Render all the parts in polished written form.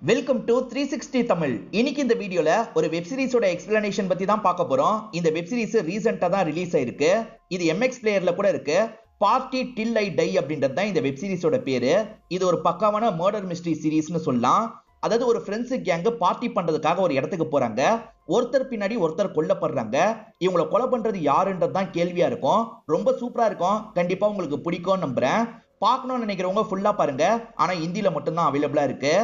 Welcome to 360 Tamil. இன்னைக்கு இந்த வீடியோல ஒரு வெப் சீரிஸோட எக்ஸ்பிளனேஷன் பத்தி தான் பார்க்க போறோம். இந்த வெப் சீரிஸ் ரீசெண்டா தான் ரிலீஸ் ஆயிருக்கு. இது MX பிளேயர்ல கூட இருக்கு. பார்ட்டி டில் ஐ டை அப்படின்றது தான் இந்த வெப் சீரிஸோட பேரு. இது ஒரு பக்காவான மர்டர் மிஸ்ட்ரி சீரிஸ்னு சொல்லலாம். அதாவது ஒரு ஃப்ரெண்ட்ஸ் கேங் பார்ட்டி பண்றதுக்காக ஒரு இடத்துக்கு போறாங்க. ஒருத்தர் பின்னாடி ஒருத்தர் கொல்லப்படுறாங்க. இவங்களை கொலை பண்றது யாருன்றது தான் கேள்வியா இருக்கும். ரொம்ப சூப்பரா இருக்கும். கண்டிப்பா உங்களுக்கு பிடிக்கும் நம்புறேன். பார்க்கணும்னு நினைக்கிறவங்க ஃபுல்லா பாருங்க. ஆனா ஹிந்தில மட்டும் தான் அவைலபிளா இருக்கு.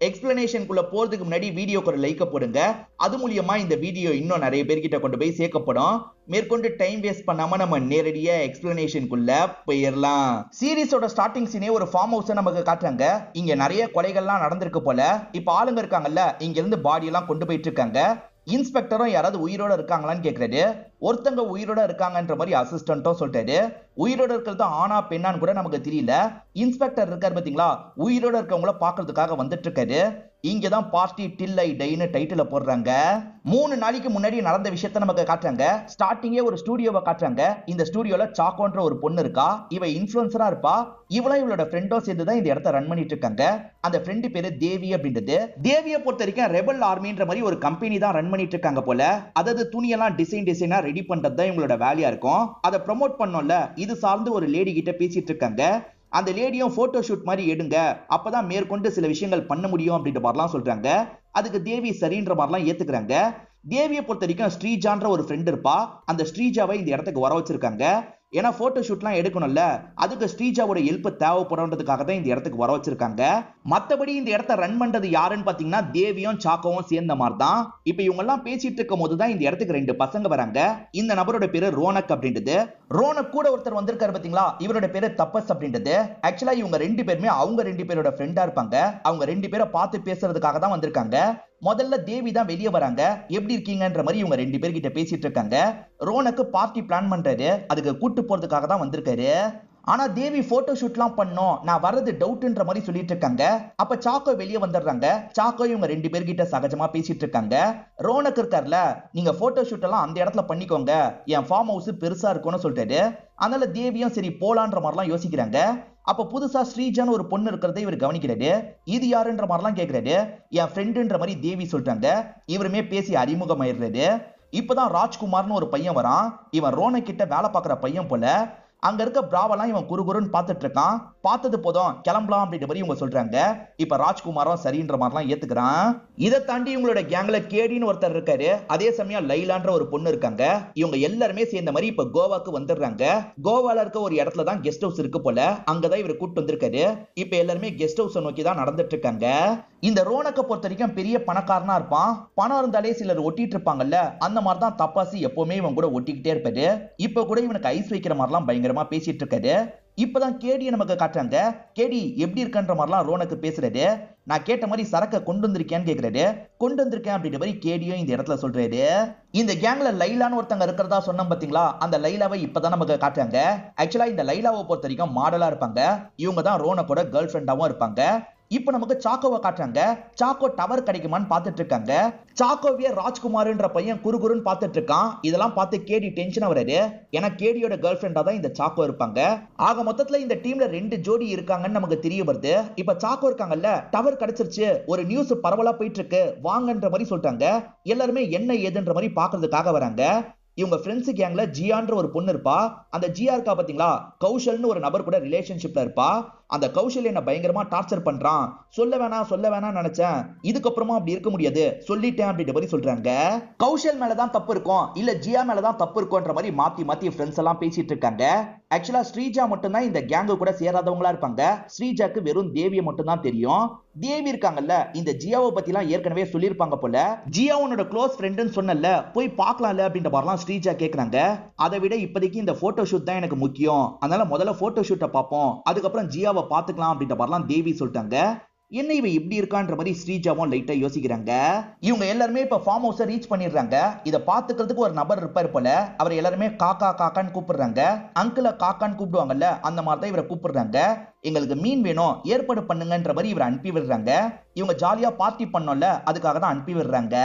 எக்ஸ்பிளனேஷனுக்குள்ள போறதுக்கு முன்னாடி வீடியோக்கு ஒரு லைக் போடுங்க. அது மூலியமா இந்த வீடியோ இன்னும் நிறைய பேர்கிட்ட கொண்டு போய் சேர்க்கப்படும். மேற்கொண்டு டைம் வேஸ்ட் பண்ணாம நம்ம நேரடியா எக்ஸ்பிளனேஷனுக்குள்ள போயிடலாம். சீரிஸோட ஸ்டார்டிங் சீனே ஒரு ஃபார்ம் ஹவுஸ் நமக்கு காட்டுறாங்க. இங்க நிறைய கொலைகள்லாம் நடந்திருக்கு போல. இப்ப ஆளுங்க இருக்காங்கல்ல, இங்க இருந்து பாடி எல்லாம் கொண்டு போயிட்டு இருக்காங்க. இன்ஸ்பெக்டரும் யாராவது உயிரோட இருக்காங்களான்னு கேக்குறாரு. ஒருத்தங்க உயிரோட இருக்காங்கன்ற மாதிரி அசிஸ்டன்ட்டும் சொல்றாரு. உயிரோட இருக்கிறது ஆனா பெண்ணான்னு கூட நமக்கு தெரியல. இன்ஸ்பெக்டர் இருக்காரு பாத்தீங்களா, உயிரோட இருக்கவங்கள பாக்குறதுக்காக வந்துட்டு இருக்காரு. இங்கதான் பார்ட்டி டில் ஐ டைன்னு டைட்டில போடுறாங்க. 3 நாளைக்கு முன்னாடி நடந்த விஷயத்த நமக்கு காட்டுறாங்க. ஸ்டார்டிங்கே ஒரு ஸ்டுடியோவை காட்டுறாங்க. இந்த ஸ்டுடியோல சாக்கோன்ற ஒரு பொண்ணு இருக்கா. இவ இன்ஃபுளுசரா இருப்பா. இவளும் இவளோட ஃப்ரெண்டோ சேர்ந்து தான் இந்த இடத்த ரன் பண்ணிட்டு இருக்காங்க. அந்த ஃப்ரெண்டு பேரு தேவி அப்படின்றது. தேவியை பொறுத்த வரைக்கும் ரெபல் ஆர்மின்ற மாதிரி ஒரு கம்பெனி தான் ரன் பண்ணிட்டு இருக்காங்க போல. அதாவது துணியெல்லாம் டிசைனா ரெடி பண்றது தான் இவங்களோட வேலையா இருக்கும். அதை ப்ரமோட் பண்ணோம்ல, இது சார்ந்து ஒரு லேடி கிட்ட பேசிட்டு இருக்காங்க. அந்த லேடியும் போட்டோ ஷூட் மாதிரி எடுங்க, அப்பதான் மேற்கொண்டு சில விஷயங்கள் பண்ண முடியும் அப்படின்ற மாதிரிலாம் சொல்றாங்க. அதுக்கு தேவி சரின்ற மாதிரிலாம் ஏத்துக்கிறாங்க. தேவியை பொறுத்த வரைக்கும் ஸ்ரீஜான்ற ஒரு ஃப்ரெண்ட் இருப்பா. அந்த ஸ்ரீஜாவை இந்த இடத்துக்கு வர வச்சிருக்காங்க. ஏன்னா போட்டோ ஷூட்லாம் எடுக்கணும்ல, அதுக்கு ஸ்ரீஜாவோட ஹெல்ப் தேவைப்படுறதுக்காக தான் இந்த இடத்துக்கு வர வச்சிருக்காங்க. மத்தபடி இந்த இடத்த ரன் பண்றது யாருன்னு பாத்தீங்கன்னா தேவியும் சாக்கோவும் சேர்ந்த மாதிரி தான். இப்ப இவங்க எல்லாம் பேசிட்டு இருக்கும் போதுதான் இந்த இடத்துக்கு 2 பசங்க வராங்க. இந்த நபரோட பேரு ரோனக் அப்படின்றது. ரோனக் கூட ஒருத்தர் வந்திருக்காரு பாத்தீங்களா, இவரோட பேரு தபஸ் அப்படின்றது. ஆக்சுவலா இவங்க 2 பேருமே அவங்க 2 பேரோட ஃப்ரெண்டா இருப்பாங்க. அவங்க 2 பேரை பார்த்து பேசுறதுக்காக தான் வந்திருக்காங்க. முதல்ல தேவி தான் வெளியே வராங்க. எப்படி இருக்கீங்கன்ற மாதிரி இவங்க 2 பேர்கிட்ட பேசிட்டு இருக்காங்க. ரோனக்கு பார்ட்டி பிளான் பண்றாரு. அதுக்கு கூட்டு போறதுக்காக தான் வந்திருக்காரு. ஆனா தேவி போட்டோ ஷூட்லாம் பண்ணோம், நான் வர்றது டவுட்ன்ற மாதிரி சொல்லிட்டு இருக்காங்க. அப்ப சாக்கோ வெளியே வந்துடுறாங்க. சாக்கோ இவங்க 2 பேர்கிட்ட சகஜமா பேசிட்டு இருக்காங்க. ரோனக் இருக்கார்ல, நீங்க போட்டோ ஷூட் எல்லாம் அந்த இடத்துல பண்ணிக்கோங்க, என் ஃபார்ம் ஹவுஸ் பெருசா இருக்கும்னு சொல்லிட்டாரு. அதனால தேவியும் சரி போலான்ற மாதிரிலாம் யோசிக்கிறாங்க. அப்ப புதுசா ஸ்ரீஜான்னு ஒரு பொண்ணு இருக்கிறத இவர் கவனிக்கிறாரு. இது யாருன்ற மாதிரிலாம் கேட்கிறாரு. என் ஃப்ரெண்டுன்ற மாதிரி தேவி சொல்றாங்க. இவருமே பேசி அறிமுகம் ஆயிடுறாரு. இப்பதான் ராஜ்குமார்னு ஒரு பையன் வரான். இவன் ரோனக் கிட்ட வேலை பார்க்குற பையன் போல. அங்க இருக்க பிராவெல்லாம் இவன் குறுகுறுன்னு பார்த்துட்டு இருக்கான். பார்த்தது போதும் கிளம்பலாம் அப்படின்ற மாதிரி இவங்க சொல்றாங்க. இப்ப ராஜ்குமாரும் சரின்ற மாதிரிலாம் ஏத்துக்கிறான். இதை தாண்டி இவங்களோட கேங்ல கேடின்னு ஒருத்தர் இருக்காரு. அதே சமயம் லைலான்ற ஒரு பொண்ணு இருக்காங்க. இவங்க எல்லாருமே சேர்ந்த மாதிரி இப்ப கோவாக்கு வந்துடுறாங்க. கோவால இருக்க ஒரு இடத்துல தான் கெஸ்ட் ஹவுஸ் இருக்கு போல. அங்கதான் இவர் கூட்டு வந்திருக்காரு. இப்ப எல்லாருமே கெஸ்ட் ஹவுஸ் நோக்கி தான் நடந்துட்டு இருக்காங்க. இந்த ரோனக்க பொறுத்த வரைக்கும் பெரிய பணக்காரனா இருப்பான். பணம் இருந்தாலே சிலர் ஒட்டிட்டு இருப்பாங்கல்ல, அந்த மாதிரி தான் தப்பாசி எப்பவுமே இவன் கூட ஒட்டிக்கிட்டே இருப்பாரு. இப்ப கூட இவனுக்கு ஐஸ் வைக்கிற மாதிரிலாம் பயங்கரமா பேசிட்டு இருக்காரு. இப்பதான் கேடியை நமக்கு காட்டுறாங்க. கேடி எப்படி இருக்கன்ற மாதிரிலாம் ரோனக்கு பேசுறாரு. நான் கேட்ட மாதிரி சரக்க கொண்டு வந்திருக்கேன்னு கேக்குறாரு. கொண்டு வந்திருக்கேன் அப்படின்ற மாதிரி கேடியும் இந்த இடத்துல சொல்றாரு. இந்த கேங்ல லைலான்னு ஒருத்தங்க இருக்கிறதா சொன்னோம் பாத்தீங்களா, அந்த லைலாவை இப்பதான் நமக்கு காட்டுறாங்க. ஆக்சுவலா இந்த லைலாவை பொறுத்த வரைக்கும் மாடலா இருப்பாங்க. இவங்க தான் ரோனக்கோட கேர்ள் ஃப்ரெண்டாவும் இருப்பாங்க. இப்ப நமக்கு சாக்கோவை காட்டுறாங்க. சாக்கோ டவர் கிடைக்குமான்னு பார்த்துட்டு இருக்காங்க. சாக்கோவிய ராஜ்குமார்ன்ற பையன் குறுகுறுன்னு பார்த்துட்டு இருக்கான். இதெல்லாம் பார்த்து கேடி டென்ஷன் வராது. ஏன்னா கேடியோட கேர்ள் ஃப்ரெண்டா தான் இந்த சாக்கோ இருப்பாங்க. ஆக மொத்தத்துல இந்த டீம்ல 2 ஜோடி இருக்காங்கன்னு நமக்கு தெரிய வருது. இப்ப சாக்கோ இருக்காங்கல்ல, டவர் கிடைச்சிருச்சு, ஒரு நியூஸ் பரவலா போயிட்டு இருக்கு, வாங்கன்ற மாதிரி சொல்றாங்க. எல்லாருமே என்ன ஏதுன்ற மாதிரி பாக்குறதுக்காக வராங்க. இவங்க ஃப்ரெண்ட்ஸ் கேங்ல ஜியான்ற ஒரு பொண்ணு இருப்பா. அந்த ஜியா இருக்கா பாத்தீங்களா, கௌஷல்னு ஒரு நபர் கூட ரிலேஷன்ஷிப்ல இருப்பா. அந்த கௌஷல் என்ன பயங்கரமா டார்ச்சர் பண்றான். சொல்ல வேணாம் நினைச்சேன், இதுக்கப்புறமா அப்படி இருக்க முடியாது, சொல்லிட்டேன் அப்படின்ற மாதிரி சொல்றாங்க. கௌஷல் மேலதான் தப்பு இருக்கும், இல்ல ஜியா மேலதான் தப்பு இருக்கும்ன்ற மாதிரி மாத்தி ஃப்ரெண்ட்ஸ் எல்லாம் பேசிட்டு இருக்காங்க. ஆக்சுவலா ஸ்ரீஜா மட்டும் தான் இந்த கேங்கு கூட சேராதவங்களா இருப்பாங்க. ஸ்ரீஜாக்கு வெறும் தேவியை மட்டும் தான் தெரியும். தேவி இருக்காங்கல்ல, இந்த ஜியாவை பத்தி எல்லாம் ஏற்கனவே சொல்லியிருப்பாங்க போல. ஜியா உன்னோட க்ளோஸ் ஃப்ரெண்டுன்னு சொன்னல, போய் பார்க்கலாம்ல அப்படின்ற மாதிரிலாம் ஸ்ரீஜா கேக்குறாங்க. அதை விட இப்போதைக்கு இந்த போட்டோ ஷூட் தான் எனக்கு முக்கியம், அதனால முதல்ல போட்டோ ஷூட்டை பார்ப்போம், அதுக்கப்புறம் ஜியாவை பார்த்துக்கலாம் அப்படின்ற மாதிரிலாம் தேவி சொல்லிட்டாங்க. என்ன இவ இப்படி இருக்கான்ற மாதிரி ஸ்ரீஜாவும் லைட்டா யோசிக்கிறாங்க. இவங்க எல்லாருமே இப்ப ஃபார்ம் ஹவுஸை ரீச் பண்ணிடுறாங்க. இதை பாத்துக்கிறதுக்கு ஒரு நபர் இருப்பார் போல. அவர் எல்லாருமே காக்கா காக்கான்னு கூப்பிடுறாங்க. அங்கிள காக்கான்னு கூப்பிடுவாங்கல்ல, அந்த மாதிரி தான் இவரை கூப்பிடுறாங்க. எங்களுக்கு மீன் வேணும், ஏற்பாடு பண்ணுங்கன்ற மாதிரி இவரை அனுப்பி விடுறாங்க. இவங்க ஜாலியா பார்ட்டி பண்ணோம்ல, அதுக்காக தான் அனுப்பி விடுறாங்க.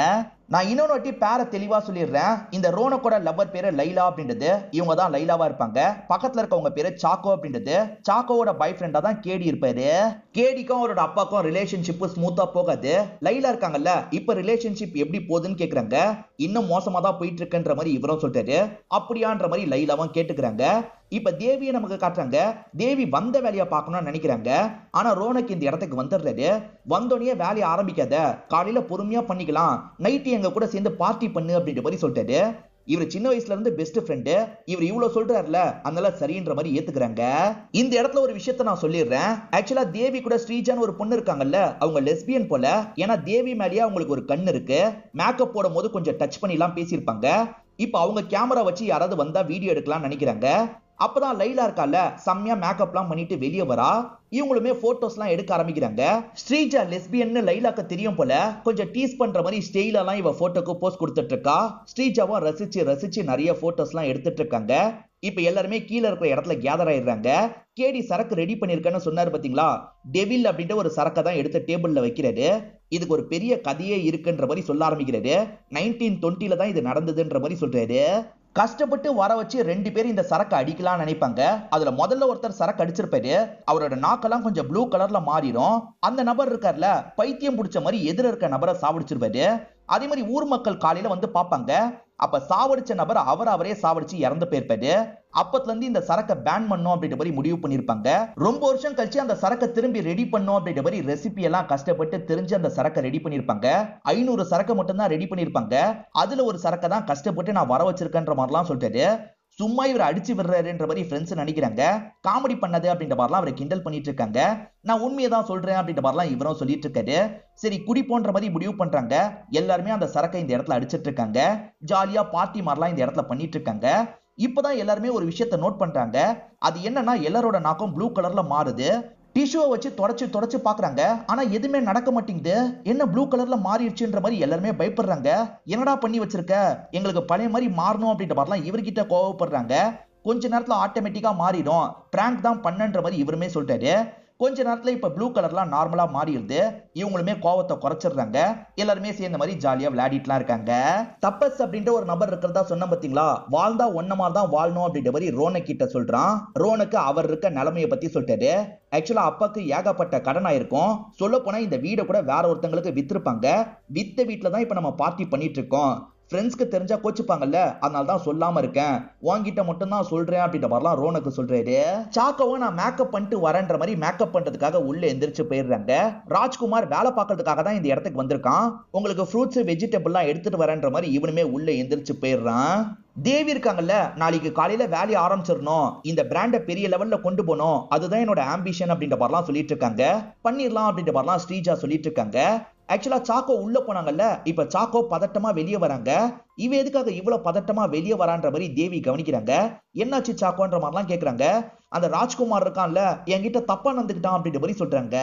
நான் இன்னொரு வாட்டி பேரை தெளிவா சொல்லிடுறேன். இந்த ரோனக்கோட லவ்வர் பேரு லைலா அப்படின்றது. இவங்க தான் லைலாவா இருப்பாங்க. பக்கத்துல இருக்கவங்க பேரு சாக்கோ அப்படின்றது. சாக்கோவோட பாய் ஃப்ரெண்டா தான் கேடி இருப்பாரு. கேடிக்கும் அவரோட அப்பாக்கும் ரிலேஷன்ஷிப் ஸ்மூத்தா போகாது. லைலா இருக்காங்கல்ல, இப்ப ரிலேஷன்ஷிப் எப்படி போகுதுன்னு கேக்குறாங்க. இன்னும் மோசமா தான் போயிட்டு இருக்குன்ற மாதிரி இவரும் சொல்றாரு. அப்படியான்ற மாதிரி லைலாவும் கேட்டுக்கிறாங்க. இப்ப தேவியை நமக்கு காட்டுறாங்க. தேவி வந்த வேலையை பார்க்கணும்னு நினைக்கிறாங்க. ஆனா ரோனக் இந்த இடத்துக்கு வந்துடுறாரு. வந்தோடனே வேலையை ஆரம்பிக்காத, காலையில பொறுமையா பண்ணிக்கலாம், நைட்டு எங்க கூட சேர்ந்து பார்ட்டி பண்ணு அப்படின்ற மாதிரி சொல்லிட்டாரு. இவர் சின்ன வயசுல இருந்து பெஸ்ட் ஃப்ரெண்டு. இவர் இவ்வளவு சொல்றாருல, அதனால சரின்ற மாதிரி ஏத்துக்கிறாங்க. இந்த இடத்துல ஒரு விஷயத்த நான் சொல்லிடுறேன். ஆக்சுவலா தேவி கூட ஸ்ரீஜான்னு ஒரு பொண்ணு இருக்காங்கல்ல, அவங்க லெஸ்பியன் போல. ஏன்னா தேவி மேலேயே அவங்களுக்கு ஒரு கண்ணு இருக்கு. மேக்கப் போடும் போது கொஞ்சம் டச் பண்ணி எல்லாம் பேசியிருப்பாங்க. இப்ப அவங்க கேமரா வச்சு யாராவது வந்தா வீடியோ எடுக்கலாம் நினைக்கிறாங்க. அப்பதான் லைலா இருக்கால, செம்மையா மேக்கப்லாம் பண்ணிட்டு வெளியே வரா. இவங்களுமே போட்டோஸ்லாம் எடுக்க ஆரம்பிக்கிறாங்க. ஸ்ரீஜா லெஸ்பியன்னு லைலாக்கு தெரியும் போல, கொஞ்சம் டீஸ் பண்ற மாதிரி ஸ்டைலெல்லாம் இவ போட்டோக்கு போஸ்ட் கொடுத்துட்டு இருக்கா. ஸ்ரீஜாவும் ரசிச்சு ரசிச்சு நிறைய போட்டோஸ்லாம் எடுத்துட்டு இருக்காங்க. இப்ப எல்லாருமே கீழே இருக்கிற இடத்துல கேதர் ஆயிடுறாங்க. கேடி சரக்கு ரெடி பண்ணிருக்கேன்னு சொன்னாரு பாத்தீங்களா, டெவில் அப்படின்ற ஒரு சரக்கை தான் எடுத்து டேபிள்ல வைக்கிறாரு. இதுக்கு ஒரு பெரிய கதையே இருக்குன்ற மாதிரி சொல்ல ஆரம்பிக்கிறாரு. 1920 தான் இது நடந்ததுன்ற மாதிரி சொல்றாரு. கஷ்டப்பட்டு வர வச்சு 2 பேரும் இந்த சரக்கு அடிக்கலாம் நினைப்பாங்க. அதுல முதல்ல ஒருத்தர் சரக்கு அடிச்சிருப்பாரு. அவரோட நாக்கெல்லாம் கொஞ்சம் ப்ளூ கலர்ல மாறிடும். அந்த நபர் இருக்கார்ல, பைத்தியம் பிடிச்ச மாதிரி எதிர இருக்க நபரை சாவடிச்சிருப்பாரு. அதே மாதிரி ஊர் மக்கள் காலையில வந்து பாப்பாங்க. அப்ப சாவடிச்ச நபர் அவரே சாவடிச்சு இறந்து போயிருப்பாரு. அப்பத்துல இருந்து இந்த சரக்கை பேன் பண்ணும் அப்படின்ற மாதிரி முடிவு பண்ணிருப்பாங்க. ரொம்ப வருஷம் கழிச்சு அந்த சரக்கை திரும்பி ரெடி பண்ணும் அப்படின்ற மாதிரி ரெசிபி எல்லாம் கஷ்டப்பட்டு தெரிஞ்சு அந்த சரக்கை ரெடி பண்ணிருப்பாங்க. 500 சரக்கை மட்டும் தான் ரெடி பண்ணிருப்பாங்க. அதுல ஒரு சரக்கை தான் கஷ்டப்பட்டு நான் வர வச்சிருக்கேன்ற மாதிரிலாம் சொல்லிட்டாரு. சும்மா இவர் அடிச்சு விடுறாருன்ற மாதிரி ஃப்ரெண்ட்ஸ் நினைக்கிறாங்க. காமெடி பண்ணது அப்படின்ற மாதிரிலாம் அவரை கிண்டல் பண்ணிட்டு இருக்காங்க. நான் உண்மையை தான் சொல்றேன் அப்படின்ற மாதிரிலாம் இவரும் சொல்லிட்டு இருக்காரு. சரி குடி போன்ற மாதிரி முடிவு பண்றாங்க. எல்லாருமே அந்த சரக்கை இந்த இடத்துல அடிச்சிட்டு இருக்காங்க. ஜாலியா பார்ட்டி மாதிரிலாம் இந்த இடத்துல பண்ணிட்டு இருக்காங்க. இப்பதான் எல்லாருமே ஒரு விஷயத்தை நோட் பண்றாங்க. அது என்னன்னா, எல்லாரோட நாக்கம் ப்ளூ கலர்ல மாறுது. டிஷ்யூவை வச்சு தொடச்சு பாக்குறாங்க. ஆனா எதுவுமே நடக்க மாட்டேங்குது. என்ன ப்ளூ கலர்ல மாறிடுச்சுன்ற மாதிரி எல்லாருமே பயப்படுறாங்க. என்னடா பண்ணி வச்சிருக்க, எங்களுக்கு பழைய மாதிரி மாறணும் அப்படின்ற மாதிரிலாம் இவர்கிட்ட கோவப்படுறாங்க. கொஞ்ச நேரத்துல ஆட்டோமேட்டிக்கா மாறிடும், பிராங்க் தான் பண்ணன்ற மாதிரி இவருமே சொல்லிட்டாரு. கொஞ்ச நேரத்துல இப்ப ப்ளூ கலர்லாம் நார்மலா மாறிடுது. இவங்களுமே கோவத்தை குறைச்சிடுறாங்க. எல்லாருமே சேர்ந்த மாதிரி ஜாலியா விளையாடிட்டுலாம் இருக்காங்க. தப்பஸ் அப்படின்ற ஒரு நபர் இருக்கிறதா சொன்ன பாத்தீங்களா, வாழ்ந்தா ஒன்ன மாதிரி தான் வாழணும் அப்படின்ற மாதிரி ரோனக் கிட்ட சொல்றான். ரோனக்கு அவர் இருக்க நிலைமையை பத்தி சொல்லிட்டாரு. ஆக்சுவலா அப்பாக்கு ஏகப்பட்ட கடன் ஆயிருக்கும். சொல்ல போனா இந்த வீடை கூட வேற ஒருத்தங்களுக்கு வித்திருப்பாங்க. வித்த வீட்டுல தான் இப்ப நம்ம பார்ட்டி பண்ணிட்டு இருக்கோம். ஃப்ரெண்ட்ஸ்க்கு தெரிஞ்சா கோச்சுப்பாங்கல்ல, அதனால தான் சொல்லாம இருக்கேன், உன்கிட்ட மட்டும் தான் சொல்றேன் அப்படின்ற மாதிரிலாம் ரோனக்கு சொல்றாரு. சாக்கோவும் நான் மேக்கப் பண்ணிட்டு வரேன்ற மாதிரி மேக்கப் பண்றதுக்காக உள்ள எந்திரிச்சு போயிடுறாங்க. ராஜ்குமார் வேலை பார்க்கறதுக்காக தான் இந்த இடத்துக்கு வந்திருக்கான். உங்களுக்கு ஃப்ரூட்ஸ் வெஜிடபிள்லாம் எடுத்துட்டு வரேன்ற மாதிரி இவனுமே உள்ள எந்திரிச்சு போயிடுறான். தேவி இருக்காங்கல்ல, நாளைக்கு காலையில வேலையை ஆரம்பிச்சிடணும், இந்த பிராண்டை பெரிய லெவல்ல கொண்டு போகணும், அதுதான் என்னோட ஆம்பிஷன் அப்படின்ற மாதிரிலாம் சொல்லிட்டு இருக்காங்க. பண்ணிடலாம் அப்படின்ற மாதிரிலாம் ஸ்ரீஜா சொல்லிட்டு இருக்காங்க. ஆக்சுவலா சாக்கோ உள்ள போனாங்கல்ல, இப்ப சாக்கோ பதட்டமா வெளியே வராங்க. இவ எதுக்காக இவ்வளவு பதட்டமா வெளியே வரான்ற மாதிரி தேவி கவனிக்கிறாங்க. என்னாச்சு சாக்கோன்ற மாதிரிலாம் கேக்குறாங்க. அந்த ராஜ்குமார் இருக்கான்ல, என்கிட்ட தப்பா நடந்துக்கிட்டான் அப்படின்ற மாதிரி சொல்றாங்க.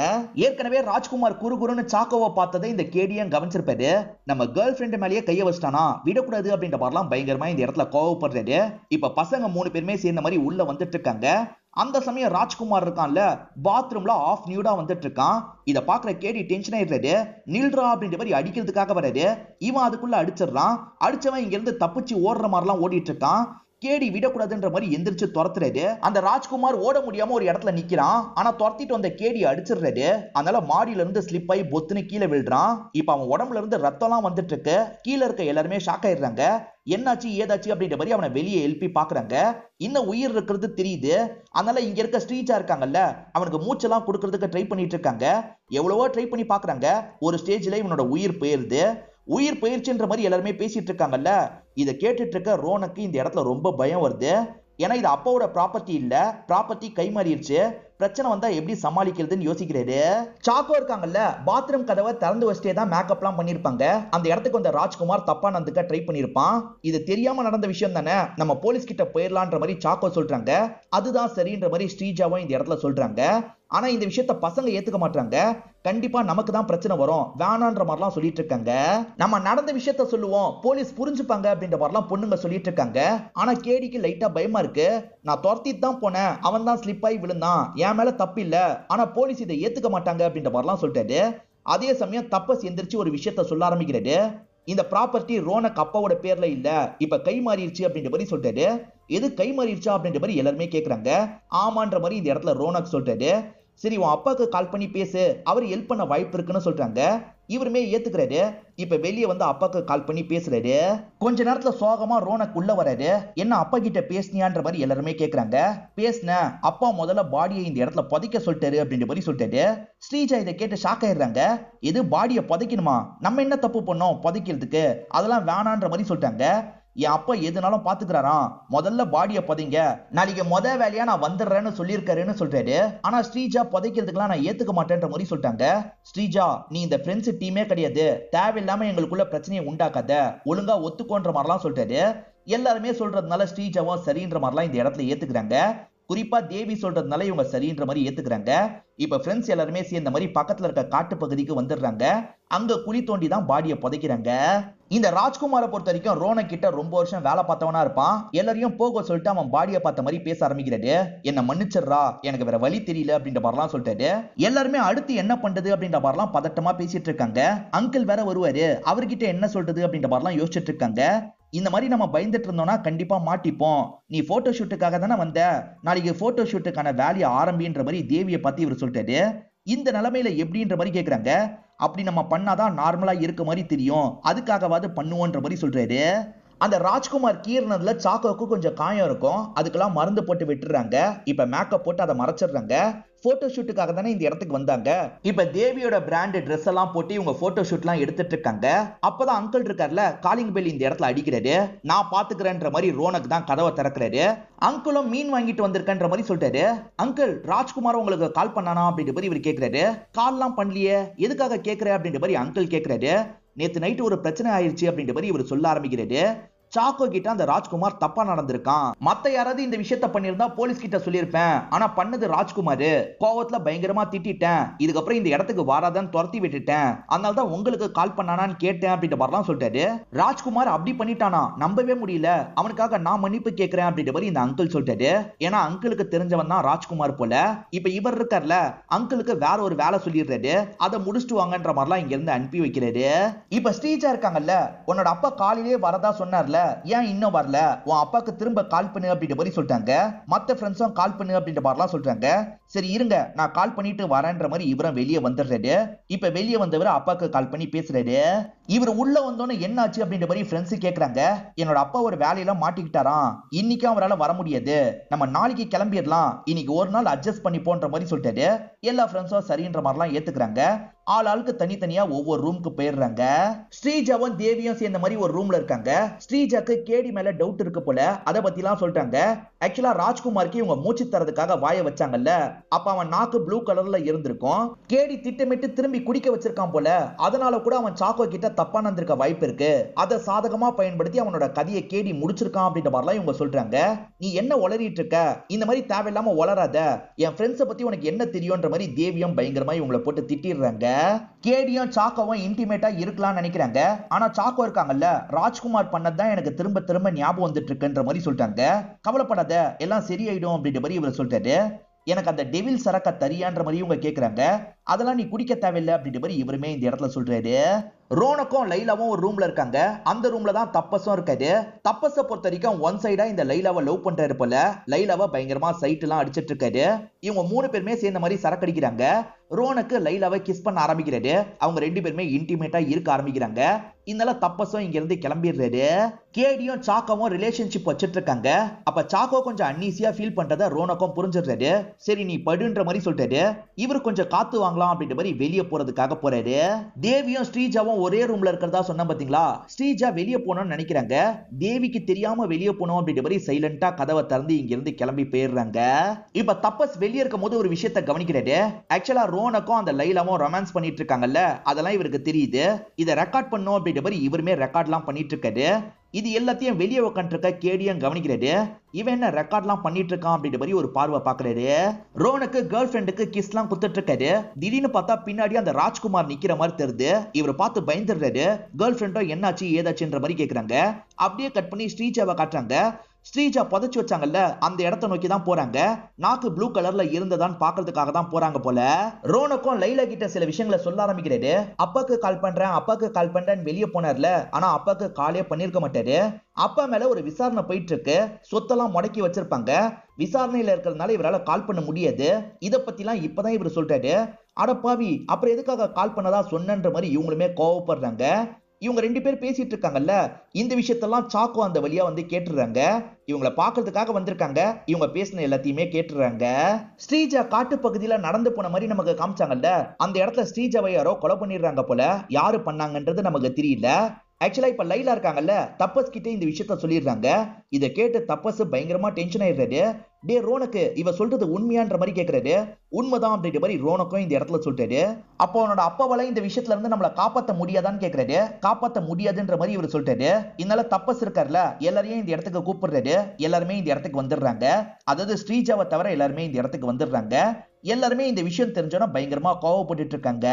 ஏற்கனவே ராஜ்குமார் குறுகுறுன்னு சாக்கோவை பார்த்ததை இந்த கேடியன் கவனிச்சிருப்பாரு. நம்ம கேர்ள் ஃபிரெண்ட் மேலேயே கைய வச்சிட்டானா, விடக்கூடாது அப்படின்ற மாதிரிலாம் பயங்கரமா இந்த இடத்துல கோவப்படுறாரு. இப்ப பசங்க 3 பேருமே சேர்ந்த மாதிரி உள்ள வந்துட்டு இருக்காங்க. அந்த சமயம் ராஜ்குமார் இருக்கான்ல, பாத்ரூம்ல ஆஃப் நியூடா வந்துட்டு இருக்கான். இத பாக்குற கேடி டென்ஷன் ஆயிடுறாரு. நில்றா அப்படின்ற மாதிரி அடிக்கிறதுக்காக வராரு. இவன் அதுக்குள்ள அடிச்சிடறான். அடிச்சவன் இங்க இருந்து தப்பிச்சு ஓடுற மாதிரிலாம் ஓடிட்டு இருக்கான். கேடி விடக்கூடாதுன்ற மாதிரி எந்திரிச்சு துரத்துறாரு. அந்த ராஜ்குமார் ஓட முடியாம ஒரு இடத்துல நிக்கிறான். ஆனா துரத்திட்டு வந்த கேடி அடிச்சிடுறாரு. அதனால மாடியில இருந்து ஸ்லிப் ஆகி பொத்துன்னு கீழே விழுறான். இப்ப அவன் உடம்புல இருந்து ரத்தம்லாம் வந்துட்டு இருக்கு. கீழே இருக்க எல்லாருமே ஷாக் ஆயிடுறாங்க. என்னாச்சு ஏதாச்சு அப்படின்ற மாதிரி அவனை வெளியே எழுப்பி பாக்குறாங்க. இன்னும் உயிர் இருக்கிறது தெரியுது. அதனால இங்க இருக்க ஸ்ரீஜா இருக்காங்கல்ல, அவனுக்கு மூச்செல்லாம் கொடுக்கறதுக்கு ட்ரை பண்ணிட்டு இருக்காங்க. எவ்வளவோ ட்ரை பண்ணி பாக்குறாங்க. ஒரு ஸ்டேஜ்ல இவனோட உயிர் போயிருது. உயிர் போயிருச்சுன்ற மாதிரி எல்லாருமே பேசிட்டு இருக்காங்கல்ல. இதை கேட்டுட்டு இருக்க ரோனக்கு இந்த இடத்துல ரொம்ப பயம் வருது. ஏன்னா இது அப்பாவோட ப்ராப்பர்ட்டி இல்ல, ப்ராப்பர்ட்டி கை மாறிடுச்சு. பிரச்சனை வந்தா எப்படி சமாளிக்கிறதுன்னு யோசிக்கிறாரு. சாக்கோ இருக்காங்கல்ல, பாத்ரூம் கதவை திறந்து வச்சுட்டே தான் மேக்கப்லாம் பண்ணிருப்பாங்க. அந்த இடத்துக்கு வந்த ராஜ்குமார் தப்பா நடந்துக்க ட்ரை பண்ணிருப்பான். இது தெரியாம நடந்த விஷயம் தானே, நம்ம போலீஸ் கிட்ட போயிடலான்ற மாதிரி சாக்கோ சொல்றாங்க. அதுதான் சரின்ற மாதிரி ஸ்ரீஜாவும் இந்த இடத்துல சொல்றாங்க. ஆனா இந்த விஷயத்த பசங்க ஏத்துக்க மாட்டாங்க. கண்டிப்பா நமக்கு தான் பிரச்சனை வரும், வேணான்ற மாதிரிலாம் சொல்லிட்டு இருக்காங்க. நம்ம நடந்த விஷயத்த சொல்லுவோம், போலீஸ் புரிஞ்சுப்பாங்க அப்படின்ற மாதிரிலாம் பொண்ணுங்க சொல்லிட்டு இருக்காங்க. ஆனா கேடிக்கு லைட்டா பயமா இருக்கு. நான் துரத்திட்டு தான் போனேன், அவன் தான் ஸ்லிப் ஆகி விழுந்தான், என் மேல தப்பு இல்ல, ஆனா போலீஸ் இதை ஏத்துக்க மாட்டாங்க அப்படின்ற மாதிரிலாம் சொல்லிட்டாரு. அதே சமயம் தப்பஸ் எந்திரிச்சு ஒரு விஷயத்த சொல்ல ஆரம்பிக்கிறாரு. இந்த ப்ராப்பர்ட்டி ரோனக் அப்பாவோட பேர்ல இல்ல, இப்ப கை மாறிடுச்சு அப்படின்ற மாதிரி சொல்லிட்டாரு. எது கை மாறிடுச்சா அப்படின்ற மாதிரி எல்லாருமே கேக்குறாங்க. ஆமான்ற மாதிரி இந்த இடத்துல ரோனக் சொல்லிட்டாரு. சரி உன் அப்பாவுக்கு கால் பண்ணி பேசு, அவர் ஹெல்ப் பண்ண வாய்ப்பு இருக்குன்னு சொல்றாங்க. இவருமே ஏத்துக்கிறாரு. இப்ப வெளியே வந்து அப்பாக்கு கால் பண்ணி பேசுறாரு. கொஞ்ச நேரத்துல சோகமா ரோனக் உள்ள வராரு. என்ன அப்பா கிட்ட பேசினியான்ற மாதிரி எல்லாருமே கேக்குறாங்க. பேசின அப்பா முதல்ல பாடியை இந்த இடத்துல புதைக்க சொல்லிட்டாரு அப்படின்ற மாதிரி சொல்லிட்டாரு. ஸ்ரீஜா இதை கேட்டு ஷாக் ஆயிடுறாங்க. எது பாடியை புதைக்கணுமா? நம்ம என்ன தப்பு பண்ணோம் புதைக்கிறதுக்கு? அதெல்லாம் வேணான்ற மாதிரி சொல்லிட்டாங்க. என் அப்பா எதுனாலும் பாத்துக்கிறாராம், முதல்ல பாடிய புதைங்க, நாளைக்கு வேலையா நான் வந்துடுறேன்னு சொல்லியிருக்காருன்னு சொல்றாரு. ஆனா ஸ்ரீஜா புதைக்கிறதுக்கெல்லாம் நான் ஏத்துக்க மாட்டேன்ற மாதிரி சொல்லிட்டாங்க. ஸ்ரீஜா நீ இந்த ஃப்ரெண்ட்ஸ் டீமே கிடையாது, தேவையில்லாம எங்களுக்குள்ள பிரச்சனையை உண்டாக்காத, ஒழுங்கா ஒத்துக்கோன்ற மாதிரிலாம் சொல்றாரு. எல்லாருமே சொல்றதுனால ஸ்ரீஜாவும் சரின்ற மாதிரிலாம் இந்த இடத்துல ஏத்துக்கிறாங்க. குறிப்பா தேவி சொல்றதுனால இவங்க சரின்ற மாதிரி ஏத்துக்கிறாங்க. இப்ப ஃப்ரெண்ட்ஸ் எல்லாருமே சேர்ந்த மாதிரி பக்கத்துல இருக்க காட்டு பகுதிக்கு வந்துடுறாங்க. அங்க குழி தோண்டி தான் பாடியை புதைக்கிறாங்க. இந்த ராஜ்குமாரை பொறுத்த வரைக்கும் ரோனக் கிட்ட ரொம்ப வருஷம் வேலை பார்த்தவனா இருப்பான். எல்லாரையும் போக சொல்லிட்டு அவன் பாடியை பார்த்த மாதிரி பேச ஆரம்பிக்கிறாரு. என்ன மன்னிச்சிடுறா, எனக்கு வேற வழி தெரியல அப்படின்ற மாதிரிலாம் சொல்லிட்டாரு. எல்லாருமே அடுத்து என்ன பண்றது அப்படின்ற மாதிரிலாம் பதட்டமா பேசிட்டு இருக்காங்க. அங்கிள் வேற வருவாரு, அவர்கிட்ட என்ன சொல்றது அப்படின்ற மாதிரிலாம் யோசிச்சுட்டு இருக்காங்க. இந்த மாதிரி நம்ம பயந்துட்டு இருந்தோம்னா கண்டிப்பா மாட்டிப்போம். நீ போட்டோ ஷூட்டுக்காக தானே வந்த, நாளைக்கு போட்டோ ஷூட்டுக்கான வேலையை ஆரம்பின்ற மாதிரி தேவியை பத்தி இவர் சொல்லிட்டாரு. இந்த நிலைமையில எப்படின்ற மாதிரி கேக்குறாங்க. அப்படி நம்ம பண்ணாதான் நார்மலா இருக்க மாதிரி தெரியும், அதுக்காகவாது பண்ணுவோன்ற மாதிரி சொல்றாரு. அந்த ராஜ்குமார் கீர்னதுல சாக்கோக்கு கொஞ்சம் காயம் இருக்கும், அதுக்கெல்லாம் மருந்து போட்டு விட்டுறாங்க. இப்ப மேக்கப் போட்டு அதை மறைச்சிடுறாங்க. போட்டோ ஷூட்டுக்காக தானே இந்த இடத்துக்கு வந்தாங்க. இப்ப தேவியோட பிராண்ட் ட்ரெஸ் எல்லாம் போட்டு இவங்க போட்டோ ஷூட் எல்லாம் எடுத்துட்டு இருக்காங்க. அப்பதான் அங்கிள் இருக்கார்ல, காலிங் பெல் இந்த இடத்துல அடிக்கிறாரு. நான் பாத்துக்கிறேன்ற மாதிரி ரோனக் தான் கதவை திறக்கிறாரு. அங்கிளும் மீன் வாங்கிட்டு வந்திருக்கன்ற மாதிரி சொல்லிட்டாரு. அங்கிள் ராஜ்குமார் உங்களுக்கு கால் பண்ணானா அப்படின்ற மாதிரி இவர் கேட்கிறாரு. கால்லாம் பண்ணலையே, எதுக்காக கேட்கிற அப்படின்ற மாதிரி அங்கிள் கேட்கிறாரு. நேத்து நைட்டு ஒரு பிரச்சனை ஆயிடுச்சு அப்படின்ற மாதிரி இவர் சொல்ல ஆரம்பிக்கிறாரு. சாக்கோ கிட்ட அந்த ராஜ்குமார் தப்பா நடந்திருக்கான், மத்த யாராவது இந்த விஷயத்த பண்ணிருந்தா போலீஸ் கிட்ட சொல்லியிருப்பேன், ஆனா பண்ணது ராஜ்குமார், கோவத்துல பயங்கரமா திட்டிட்டேன், இதுக்கப்புறம் இந்த இடத்துக்கு வராதான்னு துரத்தி விட்டுட்டேன், அதனாலதான் உங்களுக்கு கால் பண்ணானான்னு கேட்டேன் அப்படின்ற மாதிரிலாம் சொல்லிட்டாரு. ராஜ்குமார் அப்படி பண்ணிட்டானா, நம்பவே முடியல, அவனுக்காக நான் மன்னிப்பு கேட்கிறேன் அப்படின்ற மாதிரி இந்த அங்கிள் சொல்லிட்டாரு. ஏன்னா அங்கிளுக்கு தெரிஞ்சவன் தான் ராஜ்குமார் போல. இப்ப இவர் இருக்கார்ல, அங்கிளுக்கு வேற ஒரு வேலை சொல்லிடுறாரு, அதை முடிச்சுட்டு வாங்கன்ற மாதிரிலாம் இங்க இருந்து அனுப்பி வைக்கிறாரு. இப்ப ஸ்ரீஜா இருக்காங்கல்ல, உன்னோட அப்பா காலையிலேயே வரதா சொன்னார்ல, ஏன் இன்னும் வரல, உன் அப்பாக்கு திரும்ப கால் பண்ணு அப்படின்ற மாதிரி சொல்லிட்டாங்க. மத்த ஃப்ரெண்ட்ஸும் கால் பண்ணு அப்படின்ற மாதிரிலாம் சொல்றாங்க. சரி இருங்க நான் கால் பண்ணிட்டு வரேன்ற மாதிரி இவரும் வெளியே வந்துடுறாரு. இப்ப வெளியே வந்தவர் அப்பாக்கு கால் பண்ணி பேசுறாரு. இவர் உள்ள வந்தோன்னு என்ன ஆச்சு அப்படின்ற மாதிரி ஃப்ரெண்ட்ஸ் கேக்குறாங்க. என்னோட அப்பா ஒரு வேலையெல்லாம் மாட்டிக்கிட்டாராம், இன்னைக்கு அவரால் வர முடியாது, நம்ம நாளைக்கு கிளம்பிடலாம், இன்னைக்கு ஒரு நாள் அட்ஜஸ்ட் பண்ணி போன்ற மாதிரி சொல்லிட்டாரு. எல்லா ஃப்ரெண்ட்ஸும் சரின்ற மாதிரிலாம் ஏத்துக்கிறாங்க. ஆள் ஆளுக்கு தனித்தனியா ஒவ்வொரு ரூமுக்கு போயிடுறாங்க. ஸ்ரீஜாவும் தேவியும் சேர்ந்த மாதிரி ஒரு ரூம்ல இருக்காங்க. ஸ்ரீஜாக்கு கேடி மேல டவுட் இருக்கு போல, அதை பத்தி எல்லாம் சொல்றாங்க. ஆக்சுவலா ராஜ்குமாருக்கு இவங்க மூச்சு தரதுக்காக வாய வச்சாங்கல்ல, அப்ப அவன் நாக்கு ப்ளூ கலர்ல இருந்திருக்கும். கேடி திட்டமிட்டு திரும்பி குடிக்க வச்சிருக்கான் போல, அதனால கூட அவன் சாக்கோ கிட்ட தப்பா நடந்திருக்க வாய்ப்பு இருக்கு. அதை சாதகமா பயன்படுத்தி அவனோட கதையை கேடி முடிச்சிருக்கான் அப்படின்ற மாதிரிலாம் இவங்க சொல்றாங்க. நீ என்ன உளறிட்டு இருக்க, இந்த மாதிரி தேவையில்லாம உளராத, என் ஃப்ரெண்ட்ஸை பத்தி உனக்கு என்ன தெரியும்ன்ற மாதிரி தேவியும் பயங்கரமா இவங்களை போட்டு திட்டிடுறாங்க. கேடியும் சாக்கோவும் இன்டிமேட்டா இருக்கலாம்னு நினைக்கிறாங்க. ஆனா சாக்கோ இருக்காங்கல்ல, ராஜ்குமார் பண்ணதான் எனக்கு திரும்ப திரும்ப ஞாபகம் வந்துட்டு இருக்குன்ற மாதிரி சொல்லிட்டாங்க. கவலைப்படாத, எல்லாம் சரியாயிடும் அப்படின்ற மாதிரி இவர் சொல்லிட்டாரு. எனக்கு அந்த டெவில் சரக்க தரியான்ற மாதிரி இவங்க கேக்குறாங்க. அதெல்லாம் நீ குடிக்க தேவையில்லை அப்படின்ற மாதிரி இவருமே இந்த இடத்துல சொல்றாரு. ரோனக்கும் லைலாவும் ஒரு ரூம்ல இருக்காங்க. அந்த ரூம்ல தான் தப்பஸும் இருக்காது. தப்பஸை பொறுத்த வரைக்கும் ஒன் சைடா இந்த லைலாவை லவ் பண்றாரு போல, லைலாவை பயங்கரமா சைட் எல்லாம் அடிச்சிட்டு இருக்காரு. இவங்க மூணு பேருமே சேர்ந்த மாதிரி சரக்கு அடிக்கிறாங்க. ரோனக்கு லைலாவை கிஸ் பண்ண ஆரம்பிக்கிறாரு. அவங்க ரெண்டு பேருமே இன்டிமேட்டா இருக்க ஆரம்பிக்கிறாங்க. இதனால தப்பஸும் இங்க இருந்து கிளம்பிடுறாரு. கேடியும் சாக்கோவும் ரிலேஷன்ஷிப் வச்சிட்டு இருக்காங்க. அப்ப சாக்கோ கொஞ்சம் அன்னீசியா ஃபீல் பண்றத ரோனக்கும் புரிஞ்சிடுறாரு. சரி நீ படுன்ற மாதிரி சொல்லிட்டாரு. இவர் கொஞ்சம் காத்து வாங்கலாம் அப்படின்ற மாதிரி வெளியே போறதுக்காக போறாரு. தேவியும் ஸ்ரீஜாவும் ஒரே ரூம்ல இருக்கிறதா சொன்ன பாத்தீங்களா, ஸ்ரீஜா வெளியே போனோம்னு நினைக்கிறாங்க. தேவிக்கு தெரியாம வெளியே போனோம் அப்படின்ற மாதிரி சைலண்டா கதவை திறந்து இங்க இருந்து கிளம்பி போயிடுறாங்க. இப்ப தப்பஸ் வெளியே இருக்கும் போது ஒரு விஷயத்தை கவனிக்கிறாரு. ஆக்சுவலா ரோனக்கும் அந்த லைலாவும் ரொமான்ஸ் பண்ணிட்டு இருக்காங்கல்ல, அதெல்லாம் இவருக்கு தெரியுது. இதை ரெக்கார்ட் பண்ணும் அப்படின்ற மாதிரி இவருமே ரெக்கார்ட்லாம் பண்ணிட்டு இருக்காரு. இது எல்லாத்தையும் வெளியே உட்காந்துருக்க கேடியும் கவனிக்கிறாரு. இவன் என்ன ரெக்கார்ட்லாம் பண்ணிட்டு இருக்கான் அப்படின்ற மாதிரி ஒரு பார்வை பாக்குறாரு. ரோனுக்கு கேர்ள் ஃப்ரெண்டுக்கு கிஸ் எல்லாம் குத்துட்டு இருக்காரு. திடீர்னு பார்த்தா பின்னாடி அந்த ராஜ்குமார் நிக்கிற மாதிரி தெரியுது. இவர் பார்த்து பயந்துடுறாரு. கேர்ள் ஃப்ரெண்டோ என்னாச்சு ஏதாச்சுன்ற மாதிரி கேக்குறாங்க. அப்படியே கட் பண்ணி ஸ்ரீஜாவை காட்டுறாங்க. ஸ்ரீஜா புதைச்சு வச்சாங்கல்ல அந்த இடத்தை நோக்கி தான் போறாங்க. நாக்கு ப்ளூ கலர்ல இருந்ததான்னு பாக்குறதுக்காக தான் போறாங்க போல. ரோனக்கும் லைலா கிட்ட சில விஷயங்களை சொல்ல ஆரம்பிக்கிறாரு. அப்பாக்கு கால் பண்றேன்னு வெளியே போனார்ல, ஆனா அப்பாக்கு காலே பண்ணிருக்க மாட்டாரு. அப்பா மேல ஒரு விசாரணை போயிட்டு இருக்கு. சொத்தெல்லாம் முடக்கி வச்சிருப்பாங்க. விசாரணையில இருக்கிறதுனால இவரால் கால் பண்ண முடியாது. இத பத்திலாம் இப்பதான் இவர் சொல்றாரு. அடப்பாவி, அப்புறம் எதுக்காக கால் பண்ணதா சொன்னன்ற மாதிரி இவங்களுமே கோவப்படுறாங்க. இவங்க 2 பேர் பேசிட்டு இருக்காங்கல்ல, இந்த விஷயத்தெல்லாம் சாக்கோ அந்த வழியா வந்து கேட்டுறாங்க. இவங்கள பாக்குறதுக்காக வந்திருக்காங்க. இவங்க பேசின எல்லாத்தையுமே கேட்டுறாங்க. ஸ்ரீஜா காட்டு பகுதியில நடந்து போன மாதிரி நமக்கு காமிச்சாங்கல்ல, அந்த இடத்துல ஸ்ரீஜாவை யாரோ கொலை பண்ணிடுறாங்க போல. யாரு பண்ணாங்கன்றது நமக்கு தெரியல. ஆக்சுவலா இப்ப லைலா இருக்காங்கல்ல, தப்பஸ் கிட்ட இந்த விஷயத்த சொல்லிடுறாங்க. இத கேட்டு தப்பஸ் பயங்கரமா டென்ஷன் ஆயிடுறாரு. டே ரோனக்கு, இவ சொல்றது உண்மையான்ற மாதிரி கேக்குறாரு. உண்மைதான் அப்படின்ற மாதிரி ரோனக்கும் இந்த இடத்துல சொல்றாரு. அப்போ அவனோட அப்பாவால இந்த விஷயத்துல இருந்து நம்மள காப்பாத்த முடியாதான்னு கேக்குறாரு. காப்பாத்த முடியாதுன்ற மாதிரி இவர் சொல்றாரு. இதனால தப்பஸ் இருக்கார்ல, எல்லாரையும் இந்த இடத்துக்கு கூப்பிடுறாரு. எல்லாருமே இந்த இடத்துக்கு வந்துடுறாங்க. அதாவது ஸ்ரீஜாவை தவிர எல்லாருமே இந்த இடத்துக்கு வந்துடுறாங்க. எல்லாருமே இந்த விஷயம் தெரிஞ்சோன்னா பயங்கரமா கோவப்பட்டு இருக்காங்க.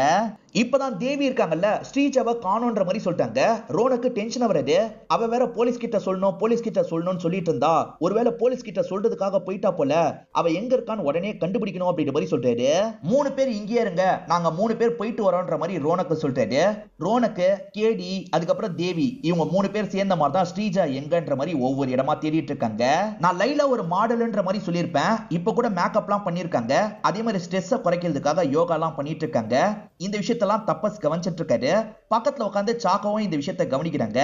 இப்பதான் தேவி இருக்காங்கல்ல, ஸ்ரீஜாவை காணோன்ற மாதிரி சொல்லிட்டாங்க. ரோனுக்கு டென்ஷன் வருது. அவ வேற போலீஸ் கிட்ட சொல்லணும்னு சொல்லிட்டு இருந்தா, ஒருவேளை போலீஸ் கிட்ட சொல்றதுக்காக போயிட்டா போல. அவ எங்க இருக்கான்னு உடனே கண்டுபிடிக்கணும் அப்படின்ற மாதிரி சொல்றாரு. 3 பேர் இங்கே இருங்க, நாங்க 3 பேர் போயிட்டு வரோன்ற மாதிரி ரோனக்கு சொல்றாரு. ரோனக்கு, கேடி, அதுக்கப்புறம் தேவி, இவங்க 3 பேர் சேர்ந்த மாதிரி தான் ஸ்ரீஜா எங்கன்ற மாதிரி ஒவ்வொரு இடமா தேடிட்டு இருக்காங்க. நான் லைலா ஒரு மாடல்ன்ற மாதிரி சொல்லியிருப்பேன். இப்ப கூட மேக்கப்லாம் பண்ணிருக்காங்க. அதே மாதிரி ஸ்ட்ரெஸ்ஸை குறைக்கிறதுக்காக யோகாலாம் பண்ணிட்டு இருக்காங்க. இந்த விஷயத்தெல்லாம் தப்பஸ் கவனிச்சிட்டு இருக்காரு. பக்கத்துல உட்காந்து சாக்கவும் இந்த விஷயத்தை கவனிக்கிறாங்க.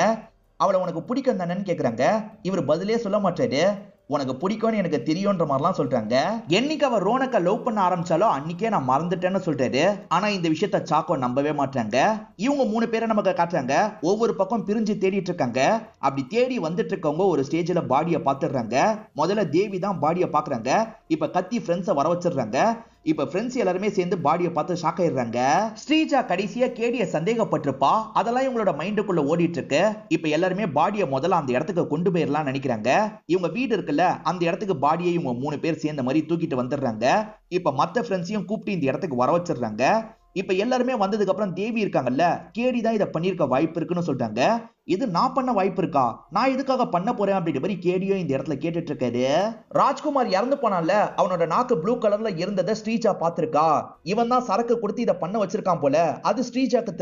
அவளை உனக்கு பிடிக்கும் தானேன்னு கேக்குறாங்க. இவர் பதிலே சொல்ல மாட்டாரு. உனக்கு பிடிக்கும்னு எனக்கு தெரியும்ன்ற மாதிரிலாம் சொல்றாங்க. என்னைக்கு அவ ரோனக்க லவ் பண்ண ஆரம்பிச்சாலோ அன்னைக்கே நான் மறந்துட்டேன்னு சொல்றாரு. ஆனா இந்த விஷயத்த சாக்கோ நம்பவே மாட்டாங்க. இவங்க 3 பேரை நமக்கு காட்டுறாங்க. ஒவ்வொரு பக்கம் பிரிஞ்சு தேடிட்டு இருக்காங்க. அப்படி தேடி வந்துட்டு இருக்கவங்க ஒரு ஸ்டேஜ்ல பாடியை பாத்துடுறாங்க. முதல்ல தேவி தான் பாடியை பாக்குறாங்க. இப்ப கத்தி ஃப்ரெண்ட்ஸை வர வச்சிடுறாங்க. இப்ப ஃப்ரெண்ட்ஸ் எல்லாருமே சேர்ந்து பாடியை பார்த்து ஷாக் ஆயிடுறாங்க. ஸ்ரீஜா கடைசியா கேடிய சந்தேகப்பட்டிருப்பா. அதெல்லாம் இவங்களோட மைண்டுக்குள்ள ஓடிட்டு இருக்கு. இப்ப எல்லாருமே பாடியை முதல்ல அந்த இடத்துக்கு கொண்டு போயிடலாம் நினைக்கிறாங்க. இவங்க வீடு இருக்குல்ல, அந்த இடத்துக்கு பாடியை இவங்க 3 பேர் சேர்ந்த மாதிரி தூக்கிட்டு வந்துடுறாங்க. இப்ப மத்த ஃப்ரெண்ட்ஸையும் கூப்பிட்டு இந்த இடத்துக்கு வர வச்சிடுறாங்க. இப்ப எல்லாருமே வந்ததுக்கு அப்புறம் தேவி இருக்காங்கல்ல, கேடி தான் இதை பண்ணிருக்க வாய்ப்பு இருக்குன்னு சொல்றாங்க. இது நான் பண்ண வாய்ப்பு இருக்கா? நான் எதுக்காக பண்ண போறேன் அப்படின்ற மாதிரி கேடியோ இந்த இடத்துல கேட்டுட்டு இருக்காரு. ராஜ்குமார் இறந்து போனான்ல, அவனோட நாக்கு ப்ளூ கலர்ல இருந்ததை ஸ்ரீஜா பாத்திருக்கா. இவன் தான் சரக்கு கொடுத்து இதை பண்ண வச்சிருக்கான் போல. அது ஸ்ரீஜாக்கு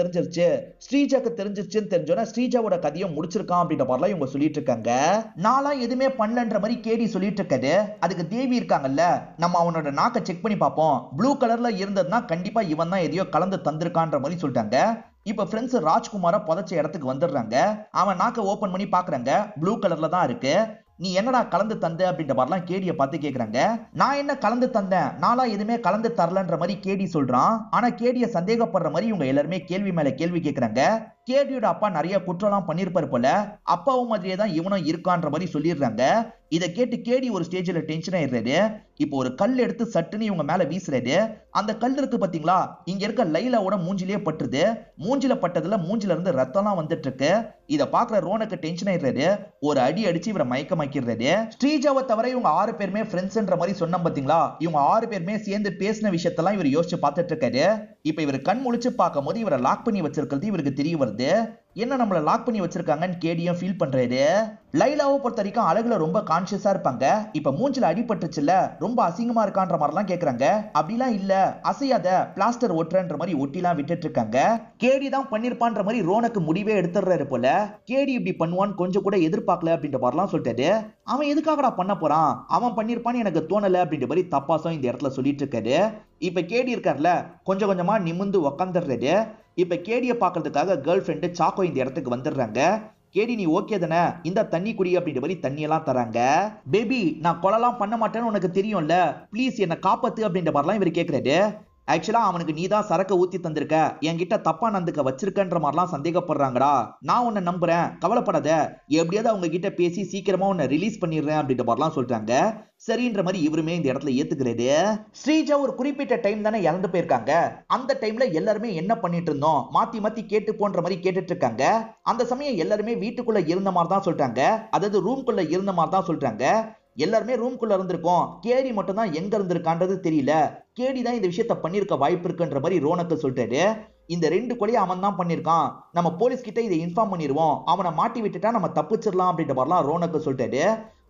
தெரிஞ்சிருச்சுன்னு தெரிஞ்சோன்னா ஸ்ரீஜாவோட கதையை முடிச்சிருக்கான் அப்படின்ற மாதிரிலாம் இவங்க சொல்லிட்டு இருக்காங்க. நான்லாம் எதுவுமே பண்ணலன்ற மாதிரி கேடி சொல்லிட்டு இருக்காரு. அதுக்கு தேவி இருக்காங்கல்ல, நம்ம அவனோட நாக்கை செக் பண்ணி பார்ப்போம். ப்ளூ கலர்ல இருந்ததுன்னா கண்டிப்பா இவன் தான் எதையோ கலந்து தந்திருக்கான்ற மாதிரி சொல்லிட்டாங்க. இப்ப ஃப்ரெண்ட்ஸ் ராஜ்குமார புதைச்ச இடத்துக்கு வந்துடுறாங்க. அவன் நாக்க ஓபன் பண்ணி பாக்குறாங்க. ப்ளூ கலர்ல தான் இருக்கு. நீ என்னடா கலந்து தந்த அப்படின்ற மாதிரிலாம் கேடியை பார்த்து கேக்குறாங்க. நான் என்ன கலந்து தந்தேன், நானா எதுவுமே கலந்து தரலன்ற மாதிரி கேடி சொல்றான். ஆனா கேடியை சந்தேகப்படுற மாதிரி இவங்க எல்லாருமே கேள்வி மேல கேள்வி கேக்குறாங்க. கேடியோட அப்பா நிறைய குற்றம்லாம் பண்ணிருப்பாரு போல. அப்பாவும் மாதிரியே தான் இவனும் இருக்கான்ற மாதிரி சொல்லிடுறாங்க. இதை கேட்டு கேடி ஒரு ஸ்டேஜ்ல டென்ஷன் ஆயிடுறாரு. இப்போ ஒரு கல் எடுத்து சட்டுன்னு இவங்க மேல வீசுறாரு. அந்த கல் இருக்கு பாத்தீங்களா, இங்க இருக்க லைலாவோட மூஞ்சிலேயே பட்டுது. மூஞ்சில பட்டதுல மூஞ்சில இருந்து ரத்தம்லாம் வந்துட்டு இருக்கு. இத பாக்குற ரோனுக்கு டென்ஷன் ஆயிடுறாரு. ஒரு அடி அடிச்சு இவரை மயக்கமாக்கிறாரு. ஸ்ரீஜாவை தவிர இவங்க 6 பேருமே ஃப்ரெண்ட்ஸ்ன்ற மாதிரி சொன்னோம் பாத்தீங்களா, இவங்க 6 பேருமே சேர்ந்து பேசின விஷயத்தெல்லாம் இவர் யோசிச்சு பார்த்துட்டு இருக்காரு. இப்ப இவர் கண் முழிச்சு பார்க்கும் போது இவரை லாக் பண்ணி வச்சிருக்கிறது இவருக்கு தெரிய வருது. என்ன நம்மள லாக் பண்ணி வச்சிருக்காங்கன்னு கேடியும் ஃபீல் பண்றாரு. லைலாவை பொறுத்த வரைக்கும் அழகுல ரொம்ப கான்சியஸா இருப்பாங்க. இப்ப மூஞ்சில அடிபட்டுச்சுல, ரொம்ப அசிங்கமா இருக்கான்ற மாதிரிலாம் கேக்குறாங்க. அப்படிலாம் இல்ல, அசையாத, பிளாஸ்டர் ஒட்டுறன்ற மாதிரி ஒட்டிலாம் விட்டுட்டு இருக்காங்க. கேடி தான் பண்ணிருப்பான்ற மாதிரி ரோனுக்கு முடிவே எடுத்துறாரு போல. கேடி இப்படி பண்ணுவான்னு கொஞ்சம் கூட எதிர்பார்க்கல அப்படின்ற மாதிரிலாம் சொல்லிட்டாரு. அவன் எதுக்காகடா பண்ண போறான், அவன் பண்ணிருப்பான்னு எனக்கு தோணல அப்படின்ற மாதிரி தப்பாசம் இந்த இடத்துல சொல்லிட்டு இருக்காரு. இப்ப கேடி இருக்கார்ல, கொஞ்சம் கொஞ்சமா நிமிந்து உக்காந்துடுறாரு. இப்ப கேடியை பாக்குறதுக்காக கேர்ள் ஃபிரெண்டு சாக்கோ இந்த இடத்துக்கு வந்துடுறாங்க. கேடி நீ ஓகே தானே, இந்த தண்ணி குடி அப்படின்ற மாதிரி தண்ணி எல்லாம் தராங்க. பேபி நான் கொலைலாம் பண்ண மாட்டேன்னு உனக்கு தெரியும்ல, ப்ளீஸ் என்ன காப்பாத்து அப்படின்ற மாதிரிலாம் இவர் கேட்கிறாரு. ஆக்சுவலா அவனுக்கு நீ தான் சரக்க ஊத்தி தந்திருக்க, என்கிட்ட தப்பா நந்துக்க வச்சிருக்கன்ற மாதிரிலாம் சந்தேகப்படுறாங்கடா. நான் உன்னை நம்புறேன், கவலைப்படாத. எப்படியாவது அவங்க கிட்ட பேசி சீக்கிரமா உன்னை ரிலீஸ் பண்ணிடுறேன் அப்படின்ற மாதிரிலாம் சொல்றாங்க. சரின்ற மாதிரி இவருமே இந்த இடத்துல ஏத்துக்கிறது. ஸ்ரீஜா ஒரு குறிப்பிட்ட டைம் தானே இறந்து போயிருக்காங்க. அந்த டைம்ல எல்லாருமே என்ன பண்ணிட்டு இருந்தோம், மாத்தி மாத்தி கேட்டு போன்ற மாதிரி கேட்டுட்டு இருக்காங்க. அந்த சமயம் எல்லாருமே வீட்டுக்குள்ள இருந்த மாதிரி தான் சொல்றாங்க. அதாவது ரூம்குள்ள இருந்த மாதிரி தான் சொல்றாங்க. எல்லாருமே ரூம்குள்ள இருந்திருக்கோம். கேடி மட்டும் தான் எங்க இருந்திருக்கான்றது தெரியல. கேடி தான் இந்த விஷயத்த பண்ணிருக்க வாய்ப்பு இருக்குன்ற மாதிரி ரோனக்கு சொல்றாரு. இந்த 2 கொலையை அவன் தான் பண்ணிருக்கான். நம்ம போலீஸ் கிட்ட இதை இன்ஃபார்ம் பண்ணிடுவோம். அவனை மாட்டி விட்டுட்டா நம்ம தப்பிச்சிடலாம் அப்படின்ற மாதிரிலாம் ரோனக்கு சொல்றாரு.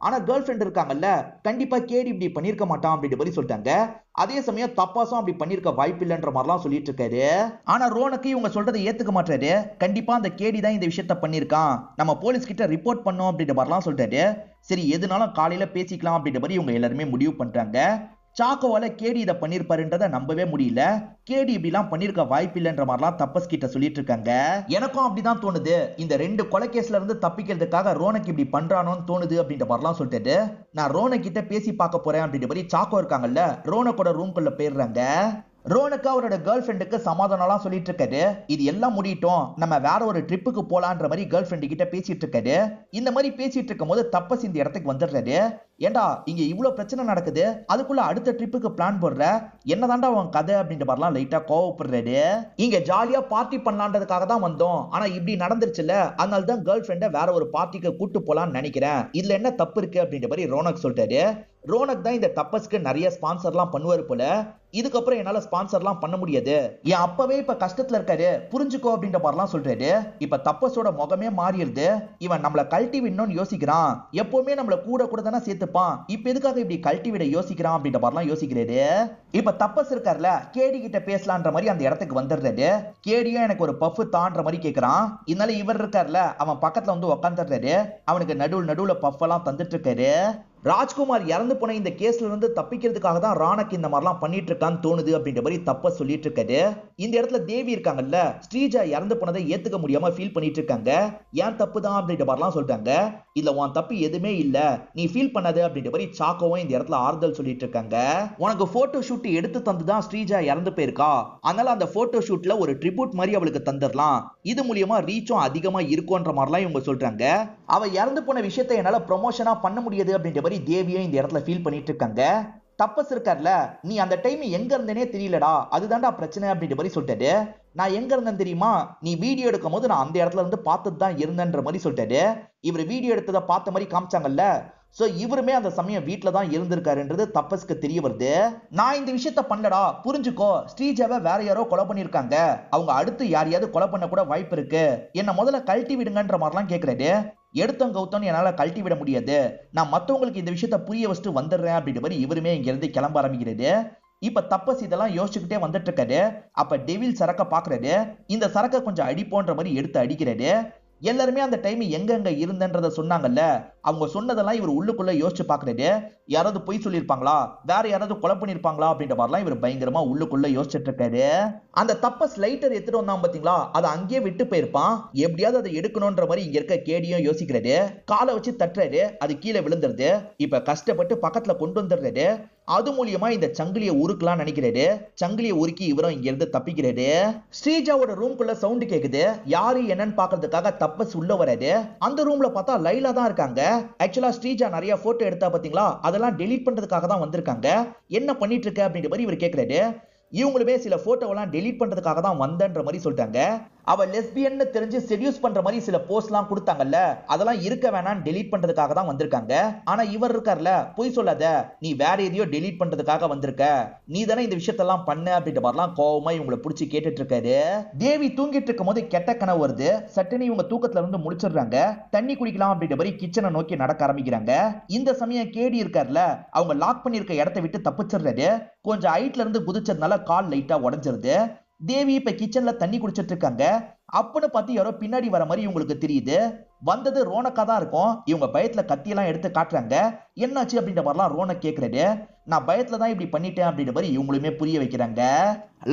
ஆனா கேர்ள் ஃபிரெண்ட் இருக்காங்கல்ல, கண்டிப்பா கேடி இப்படி பண்ணிருக்க மாட்டான் அப்படின்ற மாதிரி சொல்லிட்டாங்க. அதே சமயம் தப்பாசும் அப்படி பண்ணிருக்க வாய்ப்பு இல்லைன்ற மாதிரிலாம் சொல்லிட்டு இருக்காரு. ஆனா ரோனக்கு இவங்க சொல்றதை ஏத்துக்க மாட்டாரு. கண்டிப்பா அந்த கேடி தான் இந்த விஷயத்த பண்ணிருக்கான், நம்ம போலீஸ் கிட்ட ரிப்போர்ட் பண்ணோம் அப்படின்ற மாதிரிலாம் சொல்லிட்டாரு. சரி எதுனாலும் காலையில பேசிக்கலாம் அப்படின்ற மாதிரி இவங்க எல்லாருமே முடிவு பண்றாங்க. சாக்கோவால கேடி இதை பண்ணிருப்பாருன்றத நம்பவே முடியல. கேடி இப்படிலாம் பண்ணிருக்க வாய்ப்பு இல்லைன்ற மாதிரிலாம் தப்பஸ் கிட்ட சொல்லிட்டு இருக்காங்க. எனக்கும் அப்படிதான் தோணுது, இந்த 2 கொலை கேஸ்ல இருந்து தப்பிக்கிறதுக்காக ரோனக் இப்படி பண்றானோன்னு தோணுது அப்படின்ற மாதிரிலாம் சொல்லிட்டு நான் ரோனக் கிட்ட பேசி பார்க்க போறேன் அப்படின்ற மாதிரி சாக்கோ இருக்காங்கல்ல, ரோனக்கோட ரூம்குள்ள போயிடுறாங்க. ரோனக்கு அவரோட கேர்ள் ஃபிரெண்டுக்கு சமாதானம்லாம் சொல்லிட்டு இருக்காரு. இது எல்லாம் முடியட்டும், நம்ம வேற ஒரு ட்ரிப்புக்கு போலான்ற மாதிரி கேர்ள் ஃபிரெண்டு கிட்ட பேசிட்டு இருக்காரு. இந்த மாதிரி பேசிட்டு இருக்கும் போது தப்பஸ் இந்த இடத்துக்கு வந்துடுறாரு. ஏண்டா இங்க இவ்வளவு பிரச்சனை நடக்குது, அதுக்குள்ள அடுத்த ட்ரிப்புக்கு பிளான் போடுற, என்னதாண்டா உன் கதை அப்படின்ற மாதிரிலாம் லைட்டா கோவப்படுறாரு. இங்க ஜாலியா பார்ட்டி பண்ணலான்றதுக்காக தான் வந்தோம், ஆனா இப்படி நடந்துருச்சுல, அதனால தான் கேர்ள் ஃபிரெண்ட வேற ஒரு பார்ட்டிக்கு கூட்டு போலான்னு நினைக்கிறேன், இதுல என்ன தப்பு இருக்கு அப்படின்ற மாதிரி ரோனக் சொல்லிட்டாரு. ரோனக் தான் இந்த தப்பஸ்க்கு நிறைய ஸ்பான்சர்லாம் பண்ணுவாரு போல. இதுக்கப்புறம் என்னால ஸ்பான்சர்லாம் பண்ண முடியாது, என் அப்பவே இப்ப கஷ்டத்துல இருக்காரு, புரிஞ்சுக்கோ அப்படின்ற மாதிரிலாம் சொல்றாரு. இப்ப தப்பஸோட முகமே மாறிடுது. இவன் நம்மள கழட்டி விடணும்னு யோசிக்கிறான், எப்பவுமே நம்மள கூட கூட தானே சேர்த்துப்பான், இப்ப எதுக்காக இப்படி கழட்டி விட யோசிக்கிறான் அப்படின்ற மாதிரிலாம் யோசிக்கிறாரு. இப்ப தப்பஸ் இருக்கார்ல, கேடி கிட்ட பேசலான்ற மாதிரி அந்த இடத்துக்கு வந்துடுறாரு. கேடியும் எனக்கு ஒரு பஃப் தான்ற மாதிரி கேக்குறான். இதனால இவர் இருக்கார்ல, அவன் பக்கத்துல வந்து உக்காந்துடுறாரு. அவனுக்கு நடுவுல பஃப் எல்லாம் தந்துட்டு இருக்காரு. ராஜ்குமார் இறந்து போன இந்த கேஸ்ல இருந்து தப்பிக்கிறதுக்காக தான் ராணக் இந்த மாதிரிலாம் பண்ணிட்டு இருக்கான்னு தோணுது அப்படின்ற மாதிரி தப்ப சொல்லிட்டு இருக்காரு. இந்த இடத்துல தேவி இருக்காங்கல்ல, ஸ்ரீஜா இறந்து போனதை ஏத்துக்க முடியாம ஃபீல் பண்ணிட்டு இருக்காங்க. ஏன் தப்பு தான் அப்படின்ற மாதிரிலாம் சொல்றாங்க. இல்ல உன் தப்பு எதுவுமே இல்ல, நீ ஃபீல் பண்ணாது அப்படின்ற மாதிரி சாக்கோவும் இந்த இடத்துல ஆறுதல் சொல்லிட்டு இருக்காங்க. உனக்கு போட்டோ ஷூட் எடுத்து தந்துதான் ஸ்ரீஜா இறந்து போயிருக்கா, அதனால அந்த போட்டோ ஷூட்ல ஒரு ட்ரிபியூட் மாதிரி அவளுக்கு தந்துடலாம், இது மூலியமா ரீச்சும் அதிகமா இருக்கும்ன்ற மாதிரிலாம் இவங்க சொல்றாங்க. அவ இறந்து போன விஷயத்தை என்னால ப்ரொமோஷனா பண்ண முடியாது அப்படின்ற மாதிரி தேவியும் இந்த இடத்துல ஃபீல் பண்ணிட்டு இருக்காங்க. தப்பஸ் இருக்கார்ல, நீ அந்த டைம் எங்க இருந்தேனே தெரியலடா, அதுதான்டா பிரச்சனை அப்படின்ற மாதிரி சொல்லிட்டாரு. நான் எங்க இருந்தேன் தெரியுமா, நீ வீடியோ எடுக்கும் போது நான் அந்த இடத்துல இருந்து பார்த்துட்டு தான் இருந்தேன்ற மாதிரி சொல்லிட்டாரு. இவர் வீடியோ எடுத்ததை பார்த்த மாதிரி காமிச்சாங்கல்ல, சோ இவருமே அந்த சமயம் வீட்டுல தான் இருந்திருக்காருன்றது தப்பஸ்க்கு தெரிய வருது. நான் இந்த விஷயத்த பண்ணலடா, புரிஞ்சுக்கோ, ஸ்ரீஜாவை வேற யாரோ கொலை பண்ணிருக்காங்க, அவங்க அடுத்து யாரையாவது கொலை பண்ண கூட வாய்ப்பு இருக்கு, என்ன முதல்ல கழட்டி விடுங்கன்ற மாதிரிலாம் கேட்கறாரு. எடுத்தோம் கௌத்தம் என்னால கழட்டி விட முடியாது, நான் மத்தவங்களுக்கு இந்த விஷயத்த புரிய வச்சுட்டு வந்துடுறேன் அப்படின்ற மாதிரி இவருமே இங்க இருந்து கிளம்ப ஆரம்பிக்கிறது. இப்ப தப்பஸ் இதெல்லாம் யோசிச்சுக்கிட்டே வந்துட்டு இருக்காரு. அப்ப டெவில் சரக்க பாக்குறாரு. இந்த சரக்க கொஞ்சம் அடிப்போன்ற மாதிரி எடுத்து அடிக்கிறாரு. எல்லாருமே அந்த டைம் எங்க இருந்தன்றத சொன்னாங்கல்ல, அவங்க சொன்னதெல்லாம் இவர் உள்ளுக்குள்ள யோசிச்சு பாக்குறாரு. யாராவது பொய் சொல்லியிருப்பாங்களா, வேற யாராவது கொலை பண்ணிருப்பாங்களா அப்படின்ற மாதிரிலாம் இவர் பயங்கரமா உள்ளுக்குள்ள யோசிச்சுட்டு இருக்காரு. அந்த தப்பஸ் லைட்டர் எடுத்துட்டு வந்தான் பாத்தீங்களா, அதை அங்கேயே விட்டு போயிருப்பான், எப்படியாவது அதை எடுக்கணும்ன்ற மாதிரி இங்க இருக்க கேடியும் யோசிக்கிறாரு. காலை வச்சு தட்டுறாரு, அது கீழே விழுந்துருது. இப்ப கஷ்டப்பட்டு பக்கத்துல கொண்டு வந்துடுறாரு. அது மூலியமா இந்த சங்கிலியை உருக்கலாம் நினைக்கிறாரு. சங்கிலியை உருக்கி இவரும் இங்க இருந்து தப்பிக்கிறாரு. ஸ்ரீஜாவோட ரூம்குள்ள சவுண்ட் கேக்குது. யாரு என்னன்னு பாக்குறதுக்காக தப்பஸ் உள்ள வராது. அந்த ரூம்ல பார்த்தா லைலா தான் இருக்காங்க. ஆக்சுவலா ஸ்ரீஜா நிறைய போட்டோ எடுத்தா பாத்தீங்களா, அதெல்லாம் டெலீட் பண்றதுக்காக தான் வந்திருக்காங்க. என்ன பண்ணிட்டு இருக்க அப்படின்ற மாதிரி இவர் கேக்குறாரு. இவங்களுமே சில போட்டோவெல்லாம் டெலீட் பண்றதுக்காக தான் வந்தன்ற மாதிரி சொல்லிட்டாங்க. அவ லெஸ்பியன்னு தெரிஞ்சு செடியூஸ் பண்ற மாதிரி சில போஸ்ட்லாம் கொடுத்தாங்கல்ல, அதெல்லாம் இருக்க வேணாம் டெலீட் பண்றதுக்காக தான் வந்திருக்காங்க. ஆனா இவர் இருக்கார்ல, பொய் சொல்லாத, நீ வேற எதையோ டெலீட் பண்றதுக்காக வந்திருக்க, நீ தானே இந்த விஷயத்தெல்லாம் பண்ண அப்படின்ற மாதிரிலாம் கோவமா இவங்களை பிடிச்சி கேட்டுட்டு இருக்காரு. தேவி தூங்கிட்டு இருக்கும் போது கெட்ட கனவு வருது. சட்டுன்னு இவங்க தூக்கத்துல இருந்து முடிச்சிடுறாங்க. தண்ணி குடிக்கலாம் அப்படின்ற மாதிரி கிச்சனை நோக்கி நடக்க ஆரம்பிக்கிறாங்க. இந்த சமயம் கேடி இருக்கார்ல, அவங்க லாக் பண்ணிருக்க இடத்தை விட்டு தப்பிச்சிடுறாரு. கொஞ்சம் ஹைட்ல இருந்து குதிச்சதுனால கால் லைட்டா உடைஞ்சிருது. தேவி இப்ப கிச்சன்ல தண்ணி குடிச்சிட்டு இருக்காங்க. அப்பன்னு பார்த்து யாரோ பின்னாடி வர மாதிரி இவங்களுக்கு தெரியுது. வந்தது ரோனக்கா தான் இருக்கும். இவங்க பயத்துல கத்தியெல்லாம் எடுத்து காட்டுறாங்க. என்னாச்சு அப்படின்ற மாதிரிலாம் ரோனக் கேட்கறாரு. நான் பயத்துல தான் இப்படி பண்ணிட்டேன் அப்படின்ற மாதிரி இவங்களுமே புரிய வைக்கிறாங்க.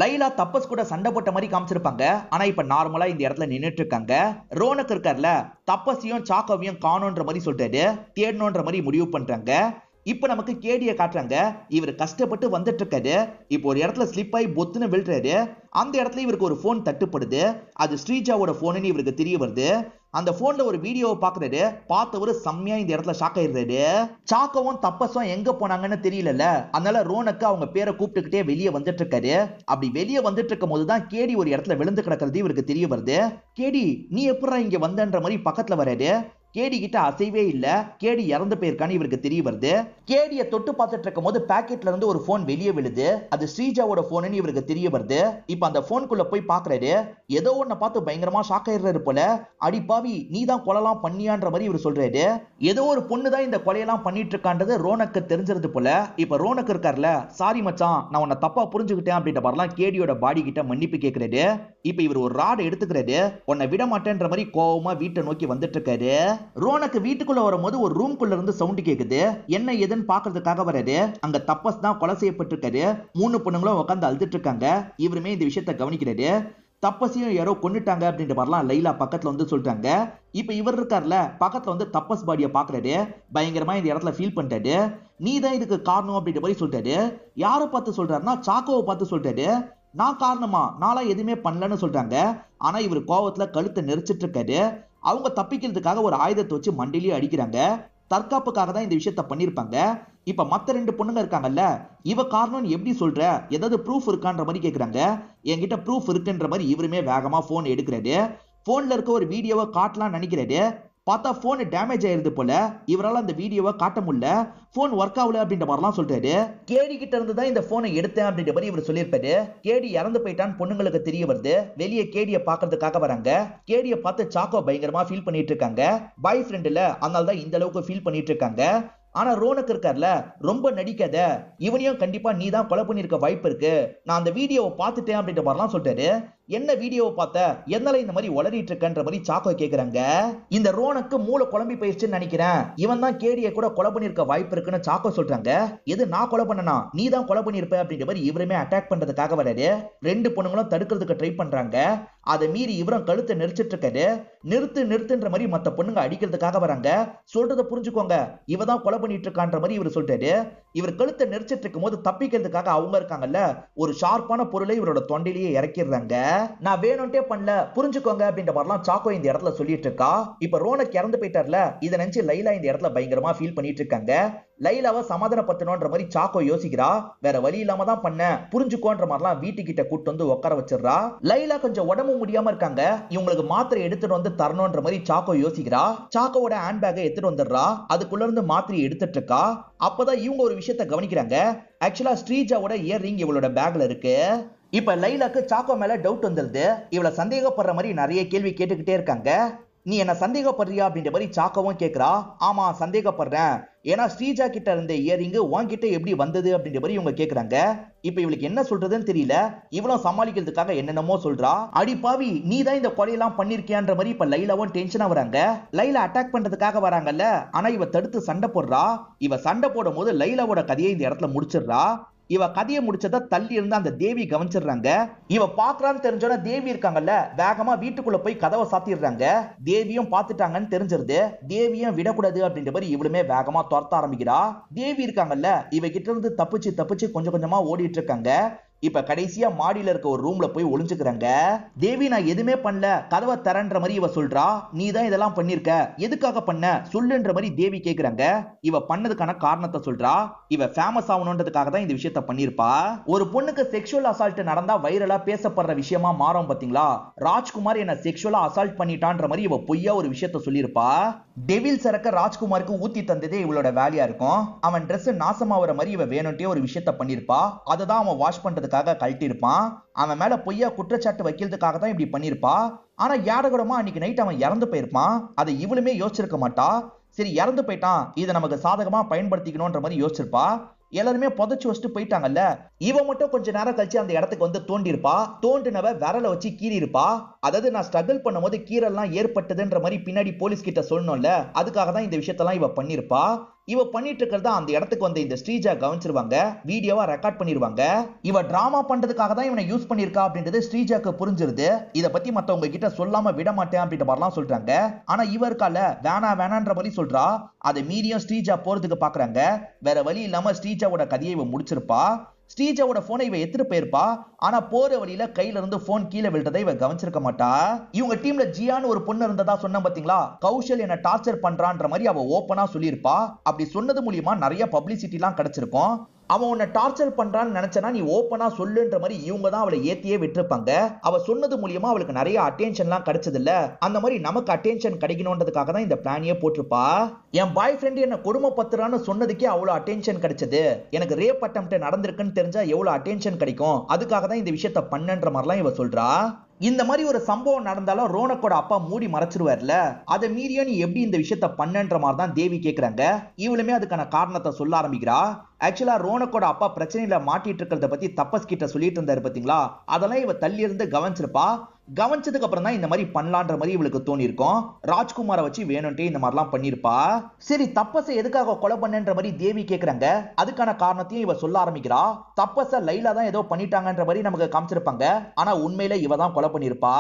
லைலா தப்பஸ் கூட சண்டை போட்ட மாதிரி காமிச்சிருப்பாங்க. ஆனா இப்ப நார்மலா இந்த இடத்துல நின்னுட்டு இருக்காங்க. ரோனக் இருக்கார்ல, தப்பஸையும் சாக்கோவையும் காணோன்ற மாதிரி சொல்லிட்டாரு. தேடணுன்ற மாதிரி முடிவு பண்றாங்க. இப்ப நமக்கு கேடிய காட்டுறாங்க. இவர் கஷ்டப்பட்டு வந்துட்டு இருக்காரு. இப்போ ஒரு இடத்துல ஸ்லிப் ஆகி பொத்துன்னு விழுறாரு. அந்த இடத்துல இவருக்கு ஒரு போன் தட்டுப்படுது. அது ஸ்ரீஜாவோட போன்னு இவருக்கு தெரிய வருது. அந்த போன்ல ஒரு வீடியோவை பாக்குறாரு. பார்த்தவரு செம்மையா இந்த இடத்துல ஷாக் ஆயிடுறாரு. சாக்கோவும் தப்பஸும் எங்க போனாங்கன்னு தெரியல, அதனால ரோனக்கு அவங்க பேரை கூப்பிட்டுக்கிட்டே வெளியே வந்துட்டு இருக்காரு. அப்படி வெளியே வந்துட்டு இருக்கும் போதுதான் கேடி ஒரு இடத்துல விழுந்து கிடக்கிறது இவருக்கு தெரிய வருது. கேடி, நீ எப்படா இங்க வந்தன்ற மாதிரி பக்கத்துல வராரு. கேடி கிட்ட அசைவே இல்ல. கேடி இறந்து போயிருக்கான்னு இவருக்கு தெரிய வருது. கேடிய தொட்டு பார்த்துட்டு இருக்கும் போது பாக்கெட்ல இருந்து ஒரு போன் வெளியே விழுது. அது ஸ்ரீஜாவோட போன் இவருக்கு தெரிய வருது. இப்ப அந்த போனுக்குள்ள போய் பாக்குறாரு. ஏதோ ஒன்ன பார்த்து பயங்கரமா ஷாக் ஆயிடுறாரு போல. அடிப்பாவி நீதான் கொலைலாம் பண்ணியான்ற மாதிரி இவர் சொல்றாரு. ஏதோ ஒரு பொண்ணு தான் இந்த கொலையெல்லாம் பண்ணிட்டு இருக்கான்றது ரோனக்கு தெரிஞ்சிருது போல. இப்ப ரோனக் இருக்கார்ல, சாரி மச்சான் நான் உன்னை தப்பா புரிஞ்சுக்கிட்டேன் அப்படின்ற மாதிரிலாம் கேடியோட பாடி கிட்ட மன்னிப்பு கேட்கிறாரு. இப்ப இவர் ஒரு ராட் எடுத்துக்கிறாரு. உன்னை விட மாட்டேன்ற மாதிரி கோவமா வீட்டை நோக்கி வந்துட்டு இருக்காரு. ரோனக்கு வீட்டுக்குள்ள வரும்போது ஒரு ரூம்குள்ள இருந்து சவுண்ட் கேக்குது. என்ன ஏதுன்னு பாக்குறதுக்காக வராரு. அங்க தப்பஸ் தான் கொலை செய்யப்பட்டிருக்காரு. 3 பொண்ணுங்களும் உட்காந்து அழுதுட்டு இருக்காங்க. இவருமே இந்த விஷயத்தை கவனிக்கிறாரு. தப்பஸையும் யாரோ கொன்னுட்டாங்க அப்படின்ற மாதிரிலாம் லைலா பக்கத்துல வந்து சொல்றாங்க. இப்ப இவர் இருக்கார்ல, பக்கத்துல வந்து தப்பஸ் பாடியை பாக்குறாரு. பயங்கரமா இந்த இடத்துல ஃபீல் பண்ணிட்டாரு. நீ தான் இதுக்கு காரணம் அப்படின்ற மாதிரி சொல்றாரு. யாரை பார்த்து சொல்றாருன்னா சாக்கோவை பார்த்து சொல்றாரு. நான் காரணமா? நாளா எதுவுமே பண்ணலன்னு சொல்றாங்க. ஆனா இவர் கோவத்துல கழுத்தை நெரிச்சிட்டு இருக்காரு. அவங்க தப்பிக்கிறதுக்காக ஒரு ஆயுதத்தை வச்சு மண்டிலேயே அடிக்கிறாங்க. தற்காப்புக்காக தான் இந்த விஷயத்த பண்ணிருப்பாங்க. இப்ப மத்த 2 பொண்ணுங்க இருக்காங்கல்ல, இவ காரணம் எப்படி சொல்ற, ஏதாவது ப்ரூஃப் இருக்கான்ற மாதிரி கேக்குறாங்க. என்கிட்ட ப்ரூஃப் இருக்குன்ற மாதிரி இவருமே வேகமா போன் எடுக்கிறாரு. போன்ல இருக்க ஒரு வீடியோவை காட்டலாம் நினைக்கிறாரு. பார்த்தா போன் டேமேஜ் ஆயிருது போல. இவரால் அந்த வீடியோவை காட்ட முடியல. போன் ஒர்க் ஆகல அப்படின்ற மாதிரிலாம் சொல்றாரு. கேடி கிட்ட இருந்து தான் இந்த போனை எடுத்தேன் அப்படின்ற மாதிரி இவர் சொல்லியிருப்பாரு. கேடி இறந்து போயிட்டான்னு பொண்ணுங்களுக்கு தெரிய வருது. வெளியே கேடியை பாக்குறதுக்காக வராங்க. கேடியை பார்த்து சாக்கோ பயங்கரமா ஃபீல் பண்ணிட்டு இருக்காங்க. பாய் ஃப்ரெண்ட்ல, அதனால தான் இந்த அளவுக்கு ஃபீல் பண்ணிட்டு இருக்காங்க. ஆனா ரோனக் இருக்கார்ல, ரொம்ப நடிக்காத, இவனையும் கண்டிப்பா நீ தான் கொலை பண்ணிருக்க வாய்ப்பு இருக்கு, நான் அந்த வீடியோவை பார்த்துட்டேன் அப்படின்ற மாதிரிலாம் சொல்றாரு. என்ன வீடியோவை பார்த்த, என்னால இந்த மாதிரி உளறிட்டு இருக்கன்ற மாதிரி சாக்கோ கேக்குறாங்க. இந்த ரோனக்கு மூளை குழம்பி போயிடுச்சுன்னு நினைக்கிறேன், இவன் தான் கேடியை கூட கொலை பண்ணிருக்க வாய்ப்பு இருக்குன்னு சாக்கோ சொல்றாங்க. எது நான் கொலை பண்ணனா, நீ தான் கொலை பண்ணிருப்ப அப்படின்ற மாதிரி இவருமே அட்டாக் பண்றதுக்காக வராரு. 2 பொண்ணுங்களும் தடுக்கிறதுக்கு ட்ரை பண்றாங்க. அதை மீறி இவரும் கழுத்தை நெரிச்சிட்டு இருக்காரு. நிறுத்துன்ற மாதிரி மத்த பொண்ணுங்க அடிக்கிறதுக்காக வராங்க. சொல்றதை புரிஞ்சுக்கோங்க, இவ தான் கொலை பண்ணிட்டு இருக்கான்ற மாதிரி இவர் சொல்றாரு. இவர் கழுத்தை நெரிச்சிட்டு இருக்கும் போது தப்பிக்கிறதுக்காக அவங்க இருக்காங்கல்ல, ஒரு ஷார்ப்பான பொருளை இவரோட தொண்டையிலேயே இறக்கிடுறாங்க. நான் வேணும்ட்டே பண்ணல, புரிஞ்சுக்கோங்க அப்படின்ற மாதிரிலாம் சாக்கோ இந்த இடத்துல சொல்லிட்டு இருக்கா. இப்ப ரோனக் இறந்து போயிட்டார்ல, இதை நினைச்சு லைலா இந்த இடத்துல பயங்கரமா ஃபீல் பண்ணிட்டு இருக்காங்க. லைலாவை சமாதானப்படுத்தணும்ன்ற மாதிரி சாக்கோ யோசிக்கிறா. வேற வழி இல்லாம தான் பண்ண, புரிஞ்சுக்கோன்ற மாதிரிலாம் வீட்டுக்கிட்ட கூட்டு வந்து உட்கார வச்சிடறா. லைலா கொஞ்சம் உடம்பு முடியாம இருக்காங்க. இவங்களுக்கு மாத்திரை எடுத்துட்டு வந்து தரணும்ன்ற மாதிரி சாக்கோ யோசிக்கிறா. சாக்கோவோட ஹேண்ட் பேக்கை எடுத்துட்டு வந்துடுறா. அதுக்குள்ள இருந்து மாத்திரை எடுத்துட்டு இருக்கா. அப்பதான் இவங்க ஒரு விஷயத்தை கவனிக்கிறாங்க. ஆக்சுவலா ஸ்ரீஜாவோட இயர் ரிங் இவளோட பேக்ல இருக்கு. இப்ப லைலாக்கு சாக்கோ மேல டவுட் வந்துருது. இவளை சந்தேகப்படுற மாதிரி நிறைய கேள்வி கேட்டுக்கிட்டே இருக்காங்க. நீ என்ன சந்தேகப்படுறியா அப்படின்ற மாதிரி சாக்கவும் கேட்கிறா. ஆமா சந்தேகப்படுறேன், ஏன்னா ஸ்ரீஜா கிட்ட இருந்த இயரிங்கு உன்கிட்ட எப்படி வந்தது அப்படின்ற மாதிரி இவங்க கேக்குறாங்க. இப்ப இவளுக்கு என்ன சொல்றதுன்னு தெரியல. இவளும் சமாளிக்கிறதுக்காக என்னென்னமோ சொல்றா. அடி பாவி, நீ தான் இந்த கொலையெல்லாம் பண்ணிருக்கியான்ற மாதிரி இப்ப லைலாவும் டென்ஷனா வராங்க. லைலா அட்டாக் பண்றதுக்காக வராங்கல்ல, ஆனா இவ தடுத்து சண்டை போடுறா. இவ சண்டை போடும் போது லைலாவோட கதையை இந்த இடத்துல முடிச்சிடுறா. இவ கதையை முடிச்சத தள்ளி இருந்து அந்த தேவி கவனிச்சிடுறாங்க. இவ பாக்குறான்னு தெரிஞ்சோட தேவி இருக்காங்கல்ல, வேகமா வீட்டுக்குள்ள போய் கதவை சாத்திடுறாங்க. தேவியும் பாத்துட்டாங்கன்னு தெரிஞ்சிருது. தேவியும் விடக்கூடாது அப்படின்ற மாதிரி இவளுமே வேகமா துரத்த ஆரம்பிக்கிறா. தேவி இருக்காங்கல்ல, இவ கிட்ட இருந்து தப்பிச்சு கொஞ்சம் கொஞ்சமா ஓடிட்டு இருக்காங்க. இப்ப கடைசியா மாடியில இருக்க ஒரு ரூம்ல போய் ஒளிஞ்சுக்கிறாங்க. தேவி நான் எதுவுமே பண்ணல, கதவை தரன்ற மாதிரி இவ சொல்றா. நீ தான் இதெல்லாம் பண்ணிருக்க, எதுக்காக பண்ண சொல்லுன்ற மாதிரி தேவி கேக்குறாங்க. இவ பண்ணதுக்கான காரணத்தை சொல்றா. இவ ஃபேமஸ் ஆகணும்ன்றதுக்காக தான் இந்த விஷயத்த பண்ணிருப்பா. ஒரு பொண்ணுக்கு செக்ஷுவல் அசால்ட் நடந்தா வைரலா பேசப்படுற விஷயமா மாறும் பாத்தீங்களா. ராஜ்குமார் என்ன செக்ஷுவலா அசால்ட் பண்ணிட்டான்ற மாதிரி இவ பொய்யா ஒரு விஷயத்த சொல்லிருப்பா. டெவில் சரக்க ராஜ்குமாருக்கு ஊத்தி தந்ததே இவளோட வேலையா இருக்கும். அவன் ட்ரெஸ் நாசமாவற மாதிரி இவ வேணும்ட்டே ஒரு விஷயத்த பண்ணிருப்பா. அததான் அவன் வாஷ் பண்றதுக்காக கழட்டி இருப்பான். அவன் மேல பொய்யா குற்றச்சாட்டு வைக்கிறதுக்காக தான் இப்படி பண்ணிருப்பா. ஆனா யாடகூடமா அன்னைக்கு நைட் அவன் இறந்து போயிருப்பான். அதை இவளுமே யோசிச்சிருக்க மாட்டா. சரி இறந்து போயிட்டான், இதை நமக்கு சாதகமா பயன்படுத்திக்கணும்ன்ற மாதிரி யோசிச்சிருப்பா. எல்லாருமே புதைச்சு வச்சுட்டு போயிட்டாங்கல்ல, இவ மட்டும் கொஞ்ச நேரம் கழிச்சு அந்த இடத்துக்கு வந்து தோண்டிருப்பா. தோண்டினவ விரல வச்சு கீறி இருப்பா. அதாவது நான் ஸ்ட்ரகிள் பண்ணும்போது கீரெல்லாம் ஏற்பட்டதுன்ற மாதிரி பின்னாடி போலீஸ் கிட்ட சொல்லணும்ல, அதுக்காக தான் இந்த விஷயத்தெல்லாம் இவ பண்ணிருப்பா. இவ பண்ணிட்டு இருக்கிறதா அந்த இடத்துக்கு வந்து இந்த ஸ்ரீஜா கவனிச்சிருவாங்க. வீடியோவா ரெக்கார்ட் பண்ணிருவாங்க. இவ டிராமா பண்றதுக்காக தான் இவனை யூஸ் பண்ணிருக்கா அப்படின்றது ஸ்ரீஜாக்கு புரிஞ்சிருது. இத பத்தி மத்தவங்க கிட்ட சொல்லாம விட மாட்டேன் அப்படின்ற மாதிரிலாம் சொல்றாங்க. ஆனா இவ இருக்கால, வேணான்ற மாதிரி சொல்றா. அதை மீறியும் ஸ்ரீஜா போறதுக்கு பாக்குறாங்க. வேற வழி இல்லாம ஸ்ரீஜாவோட கதையை இவ முடிச்சிருப்பா. ஸ்ரீஜாவோட போனை இவ எடுத்துட்டு போயிருப்பா. ஆனா போற வழியில கையில இருந்து போன் கீழே விழுறதை இவ கவனிச்சிருக்க மாட்டா. இவங்க டீம்ல ஜியான்னு ஒரு பொண்ணு இருந்ததா சொன்ன பாத்தீங்களா, கௌஷல் என்ன டார்ச்சர் பண்றான்ற மாதிரி அவ ஓப்பனா சொல்லியிருப்பா. அப்படி சொன்னது மூலியமா நிறைய பப்ளிசிட்டி எல்லாம் கிடைச்சிருக்கும். அவன் உன்னை டார்ச்சர் பண்றான்னு நினைச்சனா நீ ஓப்பனா சொல்லுன்ற மாதிரி இவங்க தான் அவளை ஏத்தியே விட்டுருப்பாங்க. அவ சொன்னது மூலியமா அவளுக்கு நிறைய அட்டென்ஷன்லாம் கிடைச்சது இல்ல, அந்த மாதிரி நமக்கு அட்டென்ஷன் கிடைக்கணும்ன்றதுக்காக தான் இந்த பிளானியே போட்டிருப்பா. என் பாய் ஃப்ரெண்ட் என்ன கொடுமைப்படுத்துறான்னு சொன்னதுக்கே அவ்வளவு அட்டென்ஷன் கிடைச்சது, எனக்கு ரேப் அட்டெம்ப்ட் நடந்திருக்குன்னு தெரிஞ்சா எவ்வளவு அட்டென்ஷன் கிடைக்கும், அதுக்காக தான் இந்த விஷயத்த பண்ணன்ற மாதிரிலாம் இவ சொல்றா. இந்த மாதிரி ஒரு சம்பவம் நடந்தாலும் ரோனக்கோட அப்பா மூடி மறைச்சிருவார்ல, அதை மீறியா நீ எப்படி இந்த விஷயத்த பண்ணன்ற மாதிரி தான் தேவி கேக்குறாங்க. இவளுமே அதுக்கான காரணத்தை சொல்ல ஆரம்பிக்கிறா. ஆக்சுவலா ரோனக்கோட அப்பா பிரச்சனையில மாட்டிட்டு இருக்கிறத பத்தி தப்பஸ் கிட்ட சொல்லிட்டு இருந்தாரு பாத்தீங்களா, அதெல்லாம் இவ தள்ளி இருந்து கவனிச்சிருப்பா. கவனிச்சதுக்கு அப்புறம் தான் இந்த மாதிரி பண்ணலான்ற மாதிரி இவளுக்கு தோணி இருக்கும். ராஜ்குமாரை வச்சு வேணும்ட்டே இந்த மாதிரிலாம் பண்ணிருப்பா. சரி, தப்பஸை எதுக்காக கொலை பண்ணன்ற மாதிரி தேவி கேக்குறாங்க. அதுக்கான காரணத்தையும் இவ சொல்ல ஆரம்பிக்கிறா. தப்பஸ லைலா தான் ஏதோ பண்ணிட்டாங்கன்ற மாதிரி நமக்கு காமிச்சிருப்பாங்க, ஆனா உண்மையில இவ தான் கொலை பண்ணிருப்பா.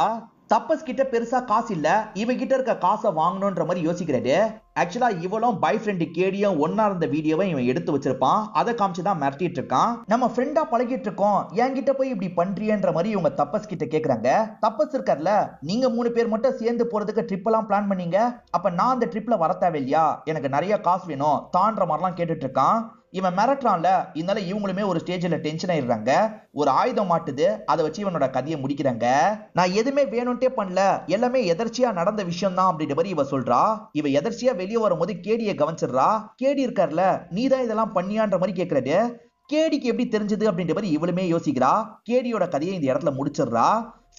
தப்பஸ் கிட்ட பெருசா காசு இல்ல, இவகிட்ட இருக்க காசை வாங்கணும்ன்ற மாதிரி யோசிக்கிறாரு. ஆக்சுவலா இவளும் பாய் ஃப்ரெண்டு கேடியும் ஒன்னா இருந்த வீடியோவை இவன் எடுத்து வச்சிருப்பான், அதை காமிச்சுதான் மிரட்டிட்டு இருக்கான். நம்ம ஃப்ரெண்டா பழகிட்டு இருக்கோம், என்கிட்ட போய் இப்படி பண்றியன்ற மாதிரி இவங்க தப்பஸ் கிட்ட கேக்குறாங்க. தப்பஸ் இருக்கார்ல, நீங்க 3 பேர் மட்டும் சேர்ந்து போறதுக்கு ட்ரிப் எல்லாம் பிளான் பண்ணீங்க, அப்ப நான் அந்த ட்ரிப்ல வர தேவையில்லையா, எனக்கு நிறைய காசு வேணும் தான்ற மாதிரிலாம் கேட்டுட்டு இருக்கான். இவன் மிரட்டுறான்ல, இதனால இவங்களுமே ஒரு ஸ்டேஜ்ல டென்ஷன் ஆயிடுறாங்க. ஒரு ஆயுதம் மாட்டுது, அதை வச்சு இவனோட கதையை முடிக்கிறாங்க. நான் எதுவுமே வேணும்ட்டே பண்ணல, எல்லாமே எதர்ச்சியா நடந்த விஷயம் தான் அப்படின்ற மாதிரி இவ சொல்றா. இவ எதர்ச்சியா வெளியே வரும்போது கேடியை கவனிச்சிடுறா. கேடி இருக்கார்ல, நீ தான் இதெல்லாம் பண்ணியான்ற மாதிரி கேட்கறாரு. கேடிக்கு எப்படி தெரிஞ்சது அப்படின்ற மாதிரி இவளுமே யோசிக்கிறா. கேடியோட கதையை இந்த இடத்துல முடிச்சிடுறா.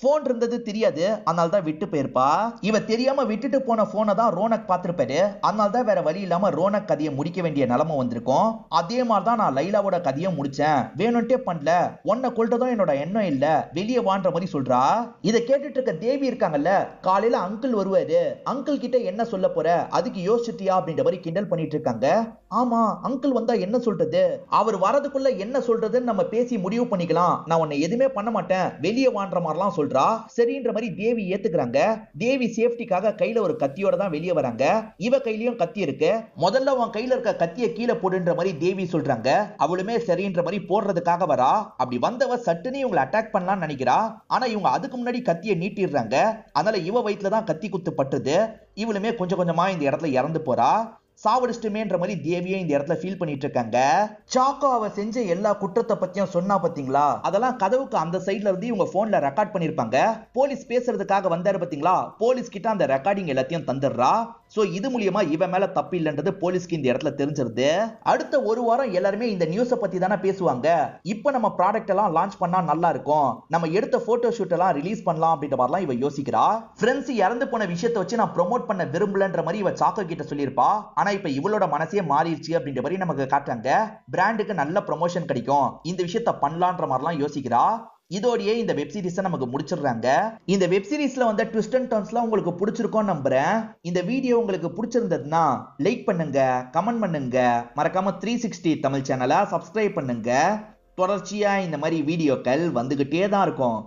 போன் இருந்தது தெரியாது, அதனால தான் விட்டு போயிருப்பா. இவ தெரியாம விட்டுட்டு போன போனை தான் ரோனக் பார்த்திருப்பாரு, அதனால தான் வேற வழி இல்லாம ரோனக் கதையை முடிக்க வேண்டிய நிலைமை வந்திருக்கும். அதே மாதிரி தான் நான் லைலாவோட கதையை முடிச்சேன், வேணும்ட்டே பண்ணல, உன்னை கொல்றதும் என்னோட எண்ணம் இல்ல, வெளியே வான்ற மாதிரி சொல்றா. இதை கேட்டுட்டு இருக்க தேவி இருக்காங்கல்ல, காலையில அங்கிள் வருவாரு, அங்கிள் கிட்ட என்ன சொல்ல போற, அதுக்கு யோசிச்சிட்டியா அப்படின்ற மாதிரி கிண்டல் பண்ணிட்டு இருக்காங்க. ஆமா, அங்கிள் வந்தா என்ன சொல்றது, அவர் வரதுக்குள்ள என்ன சொல்றதுன்னு நம்ம பேசி முடிவு பண்ணிக்கலாம், நான் உன்னை எதுவுமே பண்ண மாட்டேன், வெளியே வான்ற மாதிரிலாம் சொல்றா. சரின்ற மாதிரி தேவி ஏத்துக்கிறாங்க. தேவி சேஃப்டிக்காக கையில ஒரு கத்தியோட தான் வெளியே வராங்க. இவ கையிலயும் கத்தி இருக்கு. முதல்ல உன் கையில இருக்க கத்தியை கீழே போடுன்ற மாதிரி தேவி சொல்றாங்க. அவளுமே சரின்ற மாதிரி போடுறதுக்காக வரா. அப்படி வந்தவ சட்டுன்னு இவங்களை அட்டாக் பண்ணலாம்னு நினைக்கிறா. ஆனா இவங்க அதுக்கு முன்னாடி கத்தியை நீட்டிடுறாங்க. அதனால இவ வயிற்றுல தான் கத்தி குத்து பட்டுது. இவளுமே கொஞ்சம் கொஞ்சமா இந்த இடத்துல இறந்து போறா. சாவடிச்சிட்டுமேன்ற மாதிரி தேவியே இந்த இடத்துல ஃபீல் பண்ணிட்டு இருக்காங்க. சாக்கோ அவ செஞ்ச எல்லா குற்றத்தை பத்தியும் சொன்னா பாத்தீங்களா, அதெல்லாம் கதவுக்கு அந்த சைட்ல இருந்து இவங்க போன்ல ரெக்கார்ட் பண்ணிருப்பாங்க. போலீஸ் பேசுறதுக்காக வந்தாரு பாத்தீங்களா, போலீஸ் கிட்ட அந்த ரெக்கார்டிங் எல்லாத்தையும் தந்துடுறா. சோ இது மூலியமா இவன் மேல தப்பு இல்லன்றது போலீஸ்க்கு இந்த இடத்துல தெரிஞ்சிருது. அடுத்த ஒரு வாரம் எல்லாருமே இந்த நியூஸை பத்தி தானே பேசுவாங்க. இப்ப நம்ம ப்ராடக்ட் எல்லாம் லான்ச் பண்ணா நல்லா இருக்கும், நம்ம எடுத்த போட்டோ ஷூட் எல்லாம் ரிலீஸ் பண்ணலாம் அப்படின்ற மாதிரிலாம் இவ யோசிக்கிறா. ஃப்ரெண்ட்ஸ் இறந்து போன விஷயத்தை வச்சு நான் ப்ரோமோட் பண்ண விரும்பலன்ற மாதிரி இவ சாக்கோ கிட்ட சொல்லியிருப்பா. ஆனா இப்ப இவளோட மனசே மாறிடுச்சு அப்படின்ற மாதிரி நமக்கு காட்டுறாங்க. பிராண்டுக்கு நல்ல ப்ரமோஷன் கிடைக்கும், இந்த விஷயத்த பண்ணலான்ற மாதிரிலாம் யோசிக்கிறா. இதோடயே இந்த வெப் சீரிஸை நமக்கு முடிச்சிடுறாங்க. இந்த வெப் சீரிஸ்ல வந்த ட்விஸ்ட் அண்ட் டர்ன்ஸ்லாம் உங்களுக்கு பிடிச்சிருக்கும்னு நம்புறேன். இந்த வீடியோ உங்களுக்கு பிடிச்சிருந்ததுன்னா லைக் பண்ணுங்க, கமெண்ட் பண்ணுங்க, மறக்காம 360 தமிழ் சேனலை சப்ஸ்கிரைப் பண்ணுங்க. தொடர்ச்சியா இந்த மாதிரி வீடியோக்கள் வந்துகிட்டே தான் இருக்கும்.